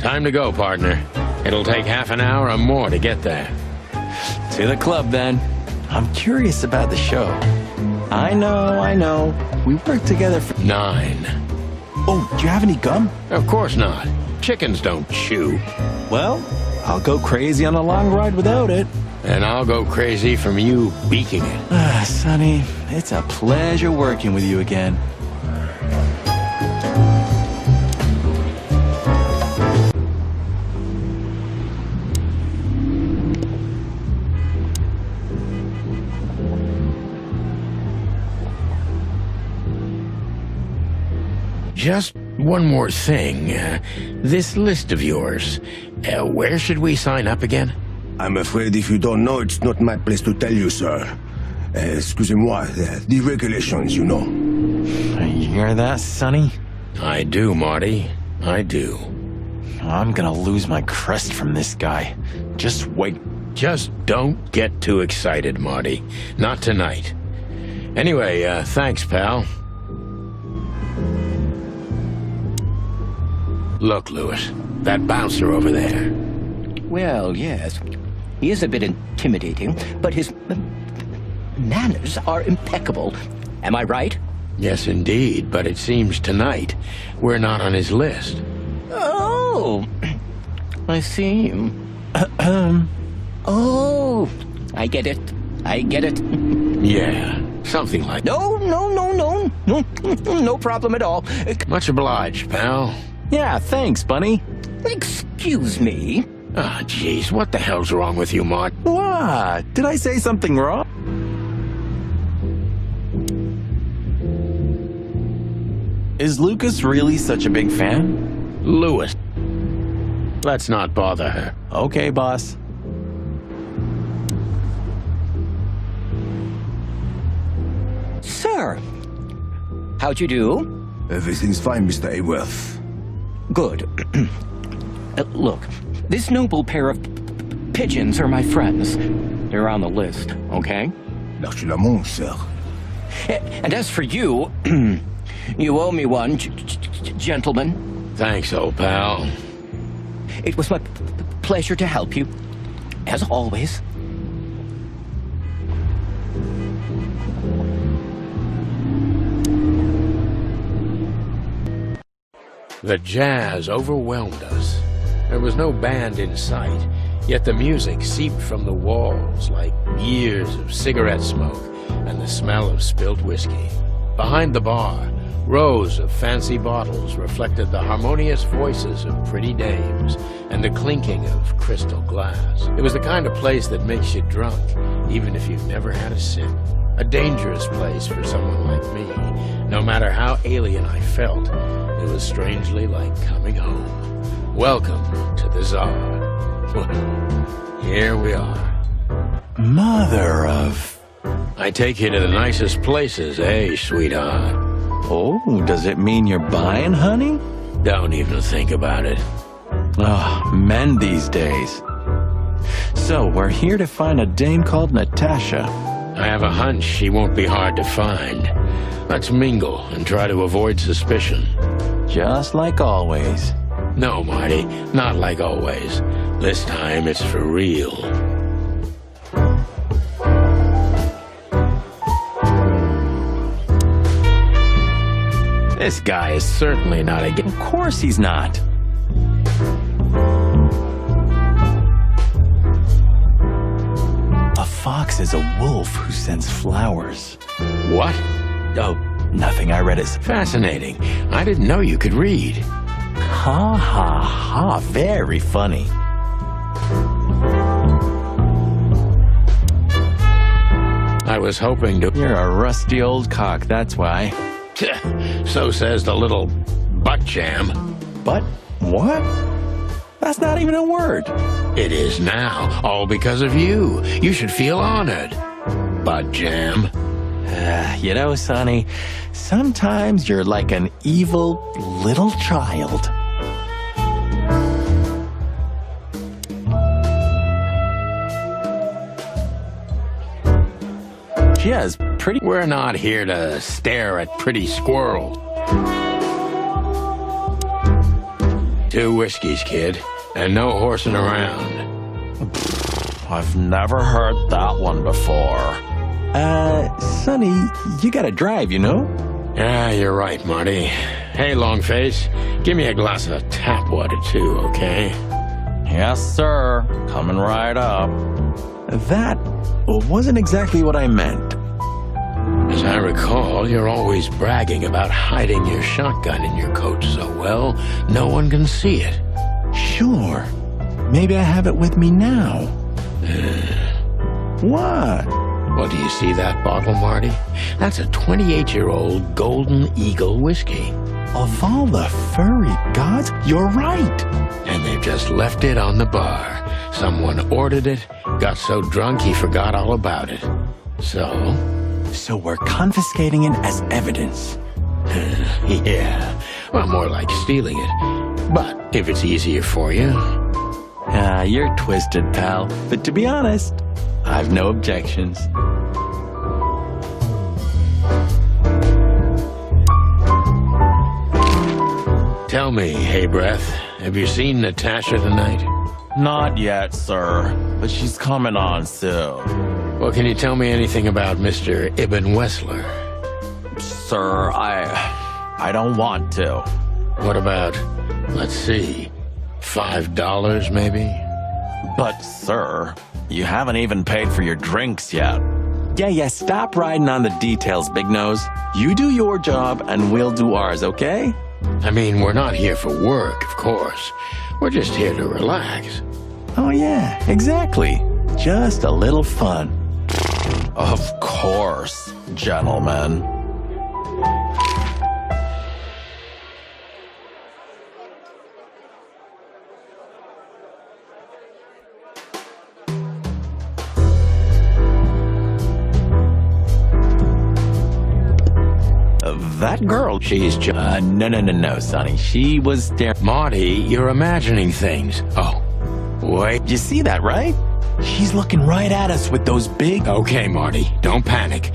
S1: Time to go, partner. It'll take half an hour or more to get there.
S7: To the club, then. I'm curious about the show. I know. We worked together for...
S1: 9.
S7: Oh, do you have any gum?
S1: Of course not. Chickens don't chew.
S7: Well, I'll go crazy on a long ride without it.
S1: And I'll go crazy from you beaking it.
S7: Ah, Sonny, it's a pleasure working with you again.
S1: Just one more thing. This list of yours, where should we sign up again?
S3: I'm afraid if you don't know, it's not my place to tell you, sir. Excusez-moi, the regulations, you know.
S7: You hear that, Sonny?
S1: I do, Marty. I do.
S7: I'm gonna lose my crest from this guy. Just wait.
S1: Just don't get too excited, Marty. Not tonight. Anyway, thanks, pal. Look, Lewis, that bouncer over there.
S9: Well, yes. He is a bit intimidating, but his manners are impeccable. Am I right?
S1: Yes, indeed, but it seems tonight we're not on his list.
S9: Oh, I see. Oh, I get it.
S1: Yeah, something like that.
S9: No problem at all.
S1: Much obliged, pal.
S7: Yeah, thanks, Bunny.
S9: Excuse me.
S1: Ah, jeez, what the hell's wrong with you, Mart?
S7: What? Did I say something wrong? Is Lucas really such a big fan?
S1: Lewis. Let's not bother her.
S7: Okay, boss.
S9: Sir, how'd you do?
S3: Everything's fine, Mr. Aworth.
S9: Good. Look, this noble pair of pigeons are my friends. They're on the list, okay?
S3: L'archement, sir.
S9: And as for you, you owe me one, gentlemen.
S1: Thanks, old pal.
S9: It was my pleasure to help you, as always.
S1: The jazz overwhelmed us. There was no band in sight, yet the music seeped from the walls like years of cigarette smoke and the smell of spilt whiskey. Behind the bar, rows of fancy bottles reflected the harmonious voices of pretty dames and the clinking of crystal glass. It was the kind of place that makes you drunk, even if you've never had a sip. A dangerous place for someone like me. No matter how alien I felt, it was strangely like coming home. Welcome to the Tsar. Well, here we are.
S7: Mother of...
S1: I take you to the nicest places, eh, sweetheart?
S7: Oh, does it mean you're buying, honey?
S1: Don't even think about it.
S7: Oh, men these days. So, we're here to find a dame called Natasha.
S1: I have a hunch she won't be hard to find. Let's mingle and try to avoid suspicion.
S7: Just like always.
S1: No, Marty, not like always. This time it's for real. This guy is certainly not a...
S7: Of course he's not. A fox is a wolf who sends flowers.
S1: What?
S7: Oh, nothing. I read it.
S1: Fascinating. I didn't know you could read.
S7: Ha ha ha. Very funny.
S1: I was hoping to...
S7: You're a rusty old cock, that's why.
S1: So says the little butt jam.
S7: But what? That's not even a word.
S1: It is now, all because of you. You should feel honored. Butt jam.
S7: You know, Sonny, sometimes you're like an evil little child. She has pretty...
S1: We're not here to stare at pretty squirrels. 2 whiskeys, kid, and no horsing around.
S7: I've never heard that one before. Sonny, you gotta drive, you know?
S1: Yeah, you're right, Marty. Hey, Longface, give me a glass of tap water too, okay?
S7: Yes, sir. Coming right up. That wasn't exactly what I meant.
S1: As I recall, you're always bragging about hiding your shotgun in your coat so well, no one can see it.
S7: Sure. Maybe I have it with me now. What?
S1: Well, do you see that bottle, Marty? That's a 28-year-old Golden Eagle whiskey.
S7: Of all the furry gods, you're right.
S1: And they've just left it on the bar. Someone ordered it, got so drunk he forgot all about it.
S7: So we're confiscating it as evidence.
S1: Yeah, well, more like stealing it. But if it's easier for you.
S7: You're twisted, pal. But to be honest, I've no objections.
S1: Tell me, hey Breath, have you seen Natasha tonight?
S7: Not yet, sir. But she's coming on soon.
S1: Well, can you tell me anything about Mr. Ibn Wessler?
S7: Sir, I don't want to.
S1: What about, let's see, $5 maybe?
S7: But, sir, you haven't even paid for your drinks yet. Yeah, stop riding on the details, Big Nose. You do your job, and we'll do ours, okay?
S1: I mean, we're not here for work, of course. We're just here to relax.
S7: Oh, yeah, exactly. Just a little fun. Of course, gentlemen. That girl, she's just... No, Sonny. She was there.
S1: Marty, you're imagining things. Oh, wait.
S7: You see that, right? She's looking right at us with those big...
S1: Okay, Marty, don't panic.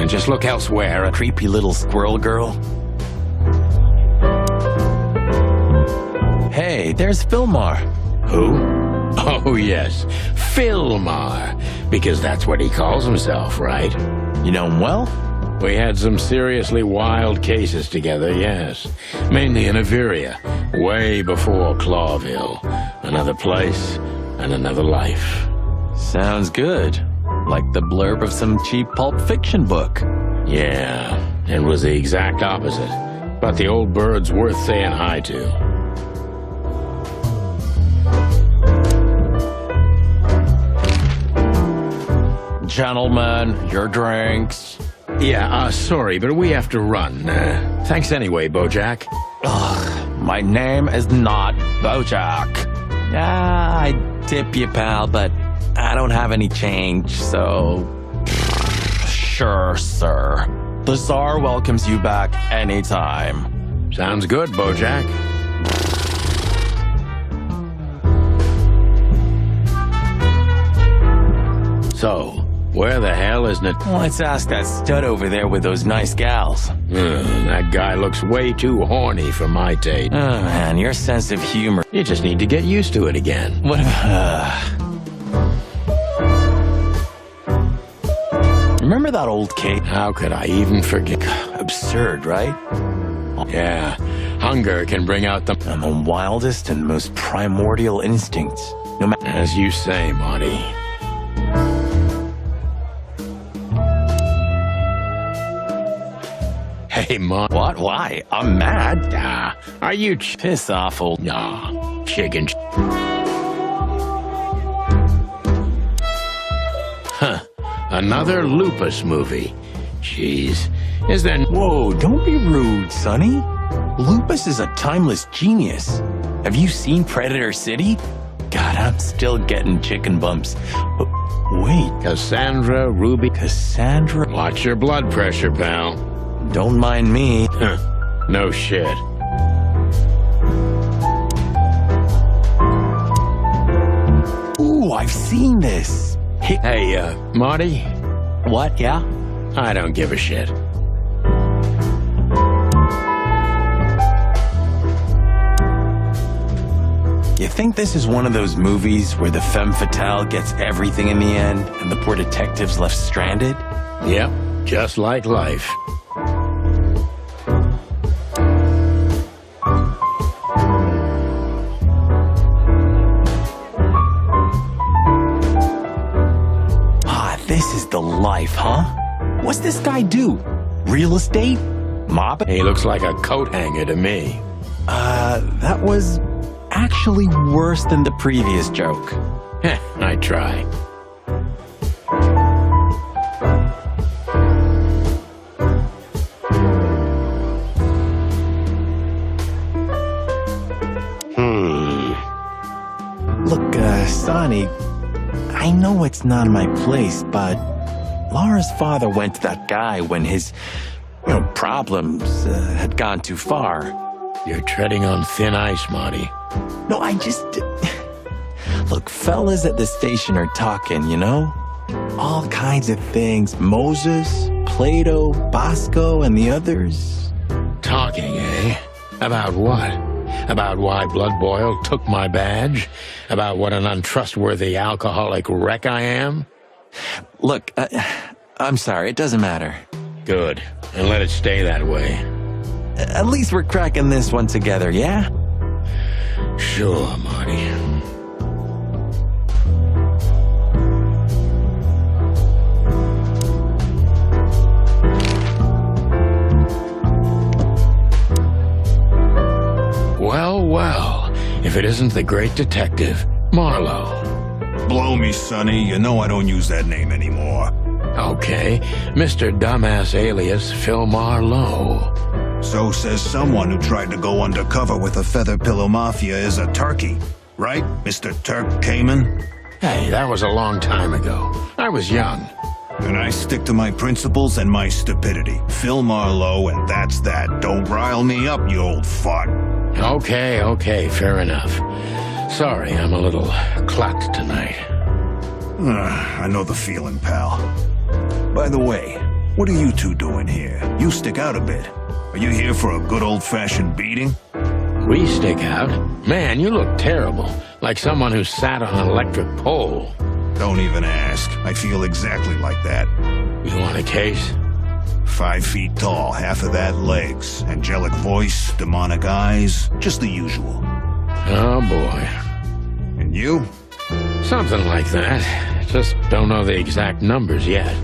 S1: Just look elsewhere.
S7: A creepy little squirrel girl. Hey, there's Philmar.
S1: Who? Oh, yes, Philmar. Because that's what he calls himself, right?
S7: You know him well?
S1: We had some seriously wild cases together, yes. Mainly in Averia, way before Clawville. Another place and another life.
S7: Sounds good. Like the blurb of some cheap pulp fiction book.
S1: Yeah, it was the exact opposite. But the old bird's worth saying hi to.
S7: Gentlemen, your drinks.
S1: Yeah, sorry, but we have to run. Thanks anyway, Bojack.
S7: Ugh, my name is not Bojack. I tip you, pal, but I don't have any change, so... Sure, sir. The Tsar welcomes you back anytime.
S1: Sounds good, Bojack. So, where the hell is
S7: Let's ask that stud over there with those nice gals.
S1: That guy looks way too horny for my taste.
S7: Oh, man, your sense of humor.
S1: You just need to get used to it again.
S7: What? Remember that old cake?
S1: How could I even forget?
S7: Absurd, right?
S1: Yeah, hunger can bring out the
S7: wildest and most primordial instincts. No matter.
S1: As you say, Marty. Hey, Mom.
S7: What? Why? I'm mad.
S1: Are you
S7: piss off, old
S1: chicken? Huh. Another Lupus movie. Jeez. Is there...
S7: Whoa, don't be rude, Sonny. Lupus is a timeless genius. Have you seen Predator City? God, I'm still getting chicken bumps. But wait.
S1: Cassandra, Ruby.
S7: Cassandra?
S1: Watch your blood pressure, pal.
S7: Don't mind me.
S1: No shit.
S7: Ooh, I've seen this.
S1: Hey, Marty?
S7: What, yeah?
S1: I don't give a shit.
S7: You think this is one of those movies where the femme fatale gets everything in the end and the poor detective's left stranded?
S1: Yep, just like life.
S7: This is the life, huh? What's this guy do? Real estate? Mob?
S1: He looks like a coat hanger to me.
S7: That was actually worse than the previous joke.
S1: Heh, I try.
S7: Look, Sonny, I know it's not my place, but Laura's father went to that guy when his, problems had gone too far.
S1: You're treading on thin ice, Marty.
S7: No, Look, fellas at the station are talking, All kinds of things. Moses, Plato, Bosco, and the others.
S1: Talking, eh? About what? About why Blood Boil took my badge? About what an untrustworthy alcoholic wreck I am?
S7: Look, I'm sorry, it doesn't matter.
S1: Good, and let it stay that way.
S7: At least we're cracking this one together, yeah?
S1: Sure, Marty. Well, if it isn't the great detective, Marlowe.
S6: Blow me, Sonny. You know I don't use that name anymore.
S1: Okay, Mr. Dumbass alias Phil Marlowe.
S6: So says someone who tried to go undercover with a feather pillow mafia is a turkey. Right, Mr. Turk Cayman?
S1: Hey, that was a long time ago. I was young.
S6: And I stick to my principles and my stupidity. Phil Marlowe, and that's that. Don't rile me up, you old fart.
S1: Okay, fair enough. Sorry, I'm a little clucked tonight.
S6: I know the feeling, pal. By the way, what are you two doing here? You stick out a bit. Are you here for a good old-fashioned beating?
S1: We stick out? Man, you look terrible. Like someone who sat on an electric pole.
S6: Don't even ask. I feel exactly like that.
S1: You want a case?
S6: 5 feet tall, half of that legs. Angelic voice, demonic eyes, just the usual.
S1: Oh, boy.
S6: And you?
S1: Something like that. Just don't know the exact numbers yet.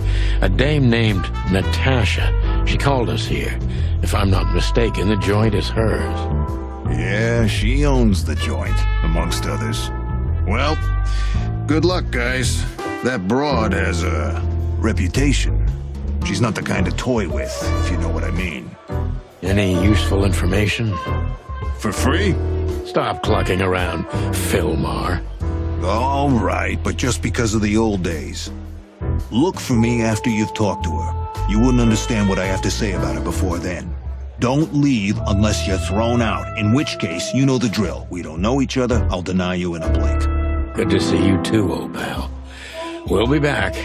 S1: A dame named Natasha. She called us here. If I'm not mistaken, the joint is hers.
S6: Yeah, she owns the joint, amongst others. Well, good luck, guys. That broad has a reputation. She's not the kind to toy with, if you know what I mean.
S1: Any useful information?
S6: For free?
S1: Stop clucking around, Philmar.
S6: All right, but just because of the old days. Look for me after you've talked to her. You wouldn't understand what I have to say about her before then. Don't leave unless you're thrown out, in which case, you know the drill. We don't know each other, I'll deny you in a blink.
S1: Good to see you too, old pal. We'll be back.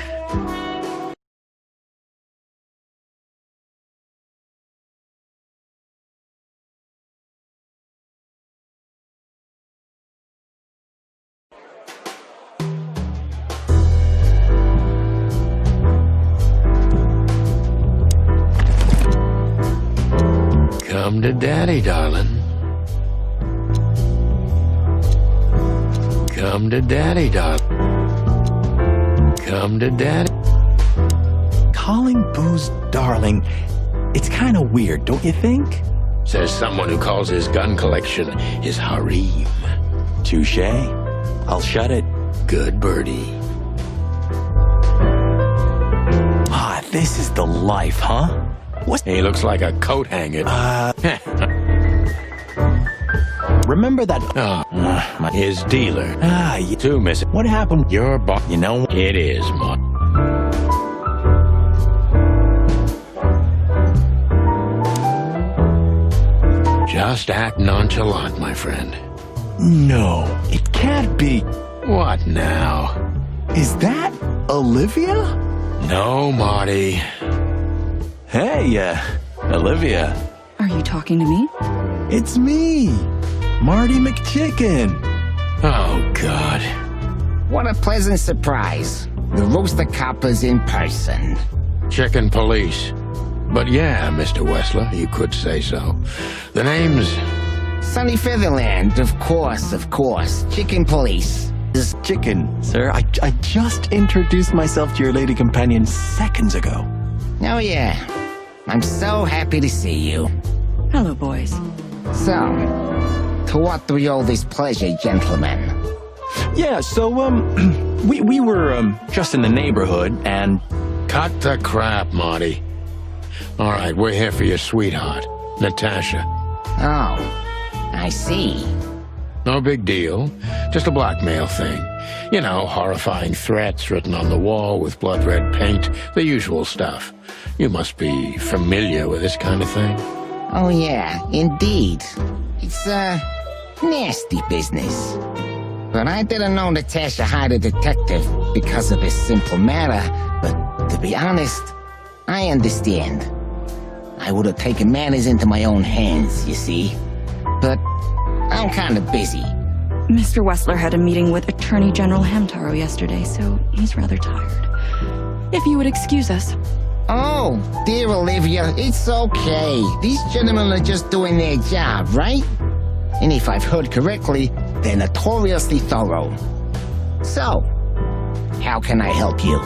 S1: Come to Daddy, darling. Come to Daddy, darling. Come to Daddy.
S7: Calling booze darling, it's kind of weird, don't you think?
S1: Says someone who calls his gun collection his harem.
S7: Touché. I'll shut it.
S1: Good birdie.
S7: Ah, this is the life, huh? What?
S1: He looks like a coat hanger.
S7: Remember that?
S1: His dealer.
S7: You
S1: Too, miss.
S7: What happened?
S1: Your boss.
S7: You know,
S1: It is, Mark. Just act nonchalant, my friend.
S7: no, it can't be.
S1: What now?
S7: Is that Olivia?
S1: No, Marty.
S7: Hey, Olivia.
S4: Are you talking to me?
S7: It's me, Marty McChicken.
S1: Oh, God.
S10: What a pleasant surprise. The Rooster Copper's in person.
S1: Chicken police. But yeah, Mr. Wessler, you could say so. The name's...
S10: Sunny Featherland, of course. Chicken police.
S7: Chicken, sir. I just introduced myself to your lady companion seconds ago.
S10: Oh yeah. I'm so happy to see you.
S11: Hello, boys.
S10: So, to what do we owe this pleasure, gentlemen?
S7: Yeah, so, we were, just in the neighborhood, and...
S1: Cut the crap, Marty. All right, we're here for your sweetheart, Natasha.
S10: Oh, I see.
S1: No big deal. Just a blackmail thing. You know, horrifying threats written on the wall with blood-red paint, the usual stuff. You must be familiar with this kind of thing.
S10: Oh yeah, indeed. It's, nasty business. But I didn't know Natasha hired a detective because of this simple matter. But to be honest, I understand. I would have taken matters into my own hands, you see. But I'm kind of busy.
S11: Mr. Wessler had a meeting with Attorney General Hamtaro yesterday, so he's rather tired. If you would excuse us.
S10: Oh, dear Olivia, it's okay. These gentlemen are just doing their job, right? And if I've heard correctly, they're notoriously thorough. So, how can I help you?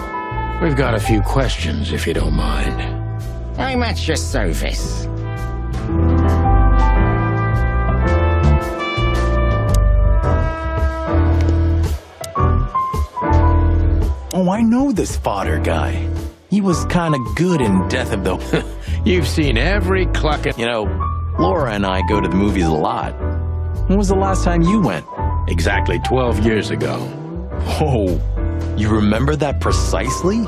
S1: We've got a few questions, if you don't mind.
S10: I'm at your service.
S7: Oh, I know this fodder guy. He was kinda good in Death of the...
S1: You've seen every clucking...
S7: You know, Laura and I go to the movies a lot. When was the last time you went?
S1: Exactly 12 years ago.
S7: Oh, you remember that precisely?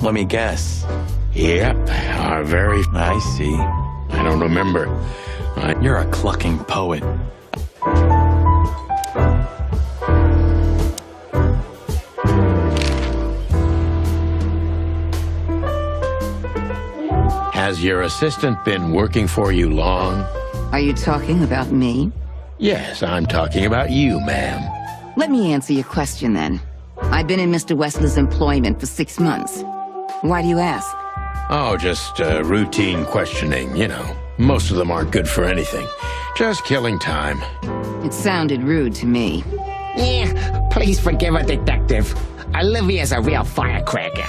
S7: Let me guess.
S1: Yep, our very...
S7: I see.
S1: I don't remember.
S7: You're a clucking poet.
S1: Has your assistant been working for you long?
S12: Are you talking about me?
S1: Yes, I'm talking about you, ma'am.
S12: Let me answer your question then. I've been in Mr. Wessler's employment for 6 months. Why do you ask?
S1: Oh, just routine questioning, you know. Most of them aren't good for anything. Just killing time.
S12: It sounded rude to me.
S10: Yeah, please forgive a detective. Olivia's a real firecracker.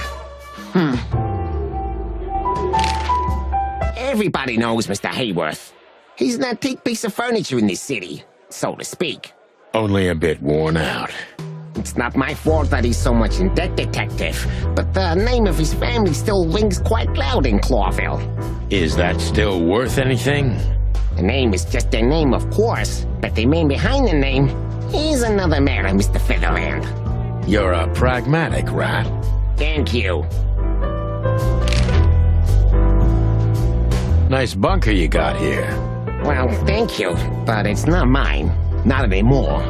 S10: Everybody knows Mr. Hayworth. He's an antique piece of furniture in this city, so to speak.
S1: Only a bit worn out.
S10: It's not my fault that he's so much in debt, detective, but the name of his family still rings quite loud in Clawville.
S1: Is that still worth anything?
S10: The name is just their name, of course, but the man behind the name is another matter, Mr. Featherland.
S1: You're a pragmatic rat.
S10: Thank you.
S1: Nice bunker you got here.
S10: Well, thank you, but it's not mine. Not anymore.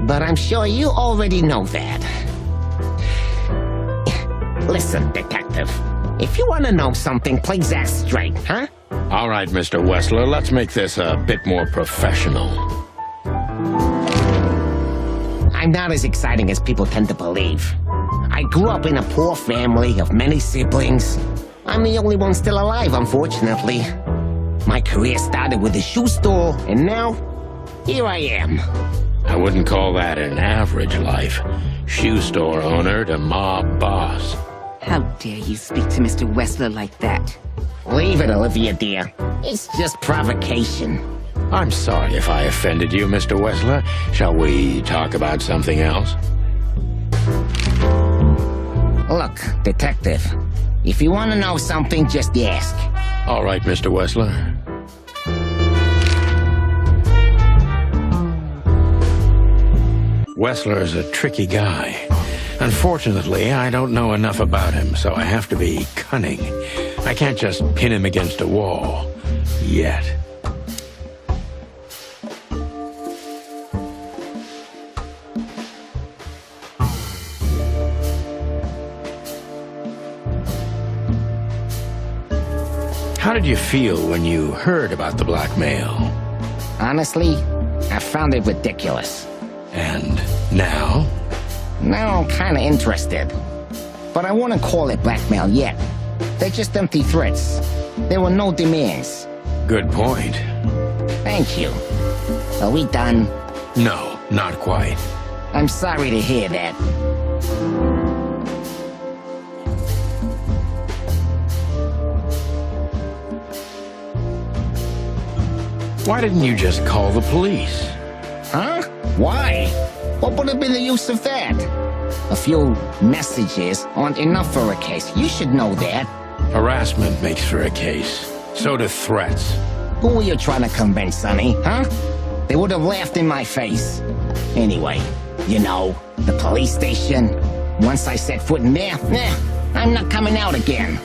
S10: But I'm sure you already know that. Listen, detective. If you want to know something, please ask straight, huh?
S1: All right, Mr. Wessler, let's make this a bit more professional.
S10: I'm not as exciting as people tend to believe. I grew up in a poor family of many siblings. I'm the only one still alive, unfortunately. My career started with a shoe store, and now, here I am.
S1: I wouldn't call that an average life. Shoe store owner to mob boss.
S12: How dare you speak to Mr. Wessler like that?
S10: Leave it, Olivia, dear. It's just provocation.
S1: I'm sorry if I offended you, Mr. Wessler. Shall we talk about something else?
S10: Look, detective. If you want to know something, just ask.
S1: All right, Mr. Wessler. Wessler's a tricky guy. Unfortunately, I don't know enough about him, so I have to be cunning. I can't just pin him against a wall. Yet. How did you feel when you heard about the blackmail?
S10: Honestly, I found it ridiculous.
S1: And now?
S10: Now I'm kinda interested. But I wouldn't call it blackmail yet. They're just empty threats. There were no demands.
S1: Good point.
S10: Thank you. Are we done?
S1: No, not quite.
S10: I'm sorry to hear that.
S1: Why didn't you just call the police?
S10: Huh? Why? What would have been the use of that? A few messages aren't enough for a case. You should know that.
S1: Harassment makes for a case. So do threats.
S10: Who were you trying to convince, Sonny? Huh? They would have laughed in my face. Anyway, you know, the police station. Once I set foot in there, I'm not coming out again.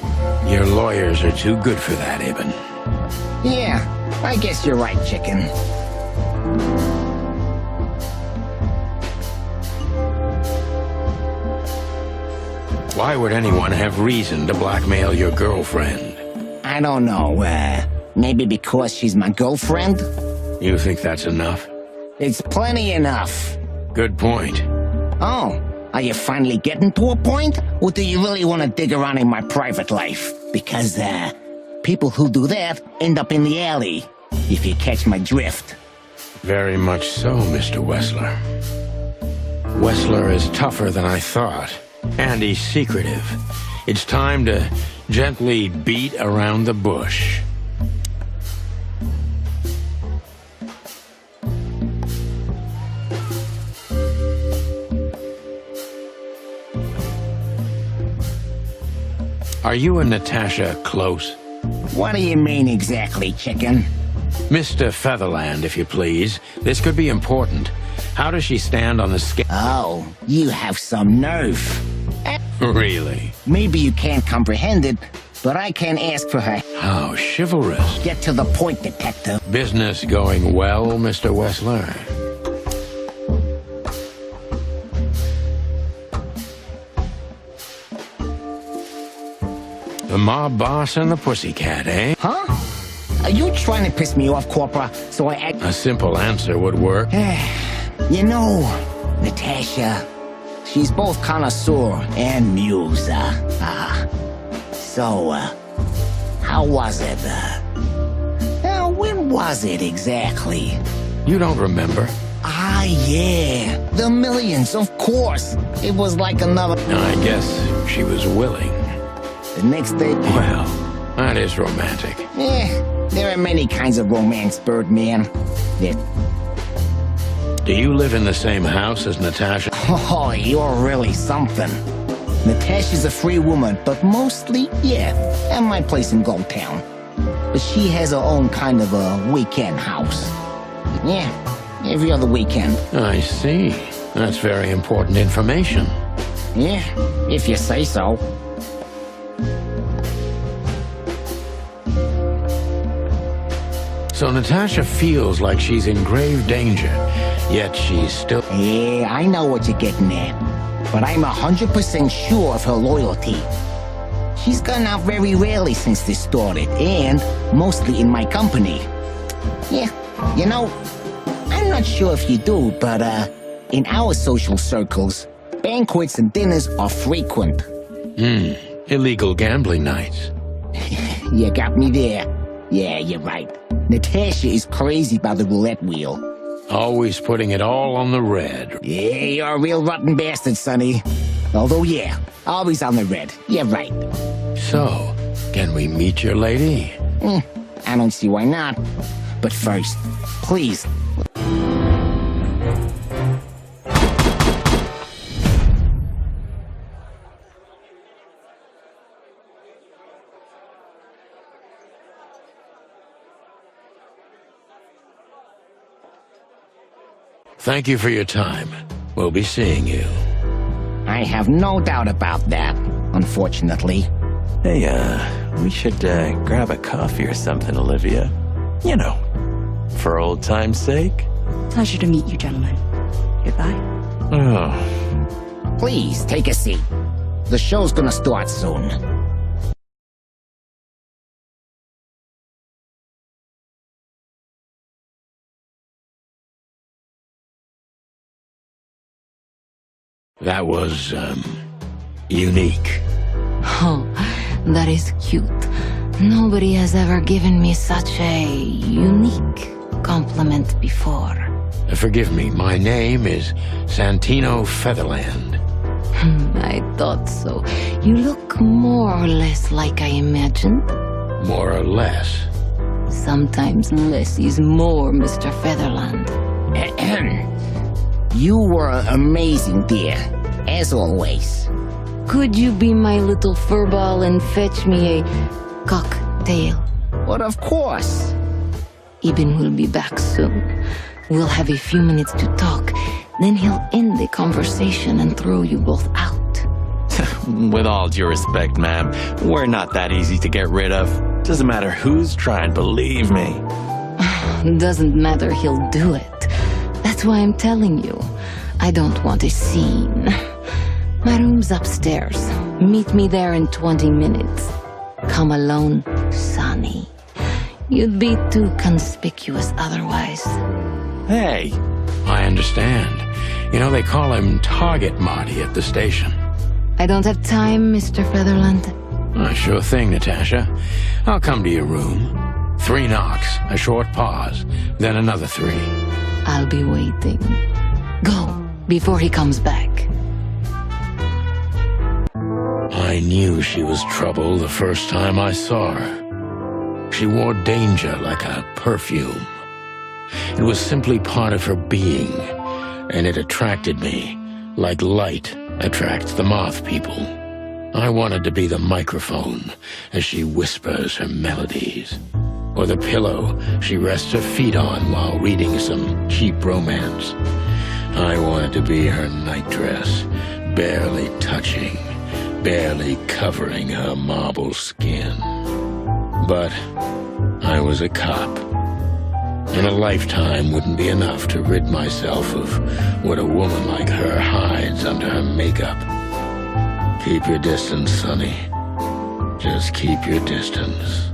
S1: Your lawyers are too good for that, Ibn.
S10: Yeah, I guess you're right, chicken.
S1: Why would anyone have reason to blackmail your girlfriend?
S10: I don't know, maybe because she's my girlfriend?
S1: You think that's enough?
S10: It's plenty enough.
S1: Good point.
S10: Oh, are you finally getting to a point? Or do you really want to dig around in my private life? Because, people who do that end up in the alley, if you catch my drift.
S1: Very much so, Mr. Wessler. Wessler is tougher than I thought. And he's secretive. It's time to gently beat around the bush. Are you and Natasha close?
S10: What do you mean exactly, chicken?
S1: Mr. Featherland, if you please. This could be important. How does she stand on the scale?
S10: Oh, you have some nerve.
S1: Really?
S10: Maybe you can't comprehend it, but I can ask for her.
S1: How chivalrous.
S10: Get to the point, detective.
S1: Business going well, Mr. Wessler? The mob boss and the pussycat, eh?
S10: Huh? Are you trying to piss me off, Corpora, so I act—
S1: A simple answer would work.
S10: You know, Natasha, she's both connoisseur and muse. So, how was it? When was it exactly?
S1: You don't remember?
S10: Ah, yeah. The millions, of course. It was like another—
S1: I guess she was willing.
S10: The next day—
S1: Well, that is romantic.
S10: There are many kinds of romance, Birdman.
S1: Do you live in the same house as Natasha?
S10: Oh, you're really something. Natasha's a free woman, but mostly, yeah, at my place in Gold Town. But she has her own kind of a weekend house. Yeah, every other weekend.
S1: I see. That's very important information.
S10: Yeah, if you say so.
S1: So Natasha feels like she's in grave danger, yet she's still—
S10: Yeah, I know what you're getting at. But I'm 100% sure of her loyalty. She's gone out very rarely since this started, and mostly in my company. Yeah, you know, I'm not sure if you do, but in our social circles, banquets and dinners are frequent.
S1: Illegal gambling nights.
S10: You got me there. Yeah, you're right. Natasha is crazy about the roulette wheel.
S1: Always putting it all on the red.
S10: Yeah, you're a real rotten bastard, Sonny. Although, yeah, always on the red. You're right.
S1: So, can we meet your lady?
S10: I don't see why not. But first, please.
S1: Thank you for your time. We'll be seeing you.
S10: I have no doubt about that, unfortunately.
S7: Hey, we should grab a coffee or something, Olivia. You know, for old time's sake.
S11: Pleasure to meet you, gentlemen. Goodbye.
S7: Oh.
S10: Please, take a seat. The show's gonna start soon.
S1: That was, unique.
S4: Oh, that is cute. Nobody has ever given me such a unique compliment before.
S1: Forgive me, my name is Santino Featherland.
S4: I thought so. You look more or less like I imagined.
S1: More or less.
S4: Sometimes less is more, Mr. Featherland.
S10: You were amazing, dear, as always.
S4: Could you be my little furball and fetch me a cocktail?
S10: But of course.
S4: Ibn will be back soon. We'll have a few minutes to talk. Then he'll end the conversation and throw you both out.
S7: With all due respect, ma'am, we're not that easy to get rid of. Doesn't matter who's trying, believe me.
S4: Doesn't matter, he'll do it. That's why I'm telling you. I don't want a scene. My room's upstairs. Meet me there in 20 minutes. Come alone, Sonny. You'd be too conspicuous otherwise.
S7: Hey.
S1: I understand. You know, they call him Target Marty at the station.
S4: I don't have time, Mr. Featherland.
S1: Sure thing, Natasha. I'll come to your room. 3 knocks, a short pause, then another 3.
S4: I'll be waiting. Go, before he comes back.
S1: I knew she was trouble the first time I saw her. She wore danger like a perfume. It was simply part of her being, and it attracted me, like light attracts the moth people. I wanted to be the microphone as she whispers her melodies, or the pillow she rests her feet on while reading some cheap romance. I wanted to be her nightdress, barely touching, barely covering her marble skin. But I was a cop. And a lifetime wouldn't be enough to rid myself of what a woman like her hides under her makeup. Keep your distance, Sonny. Just keep your distance.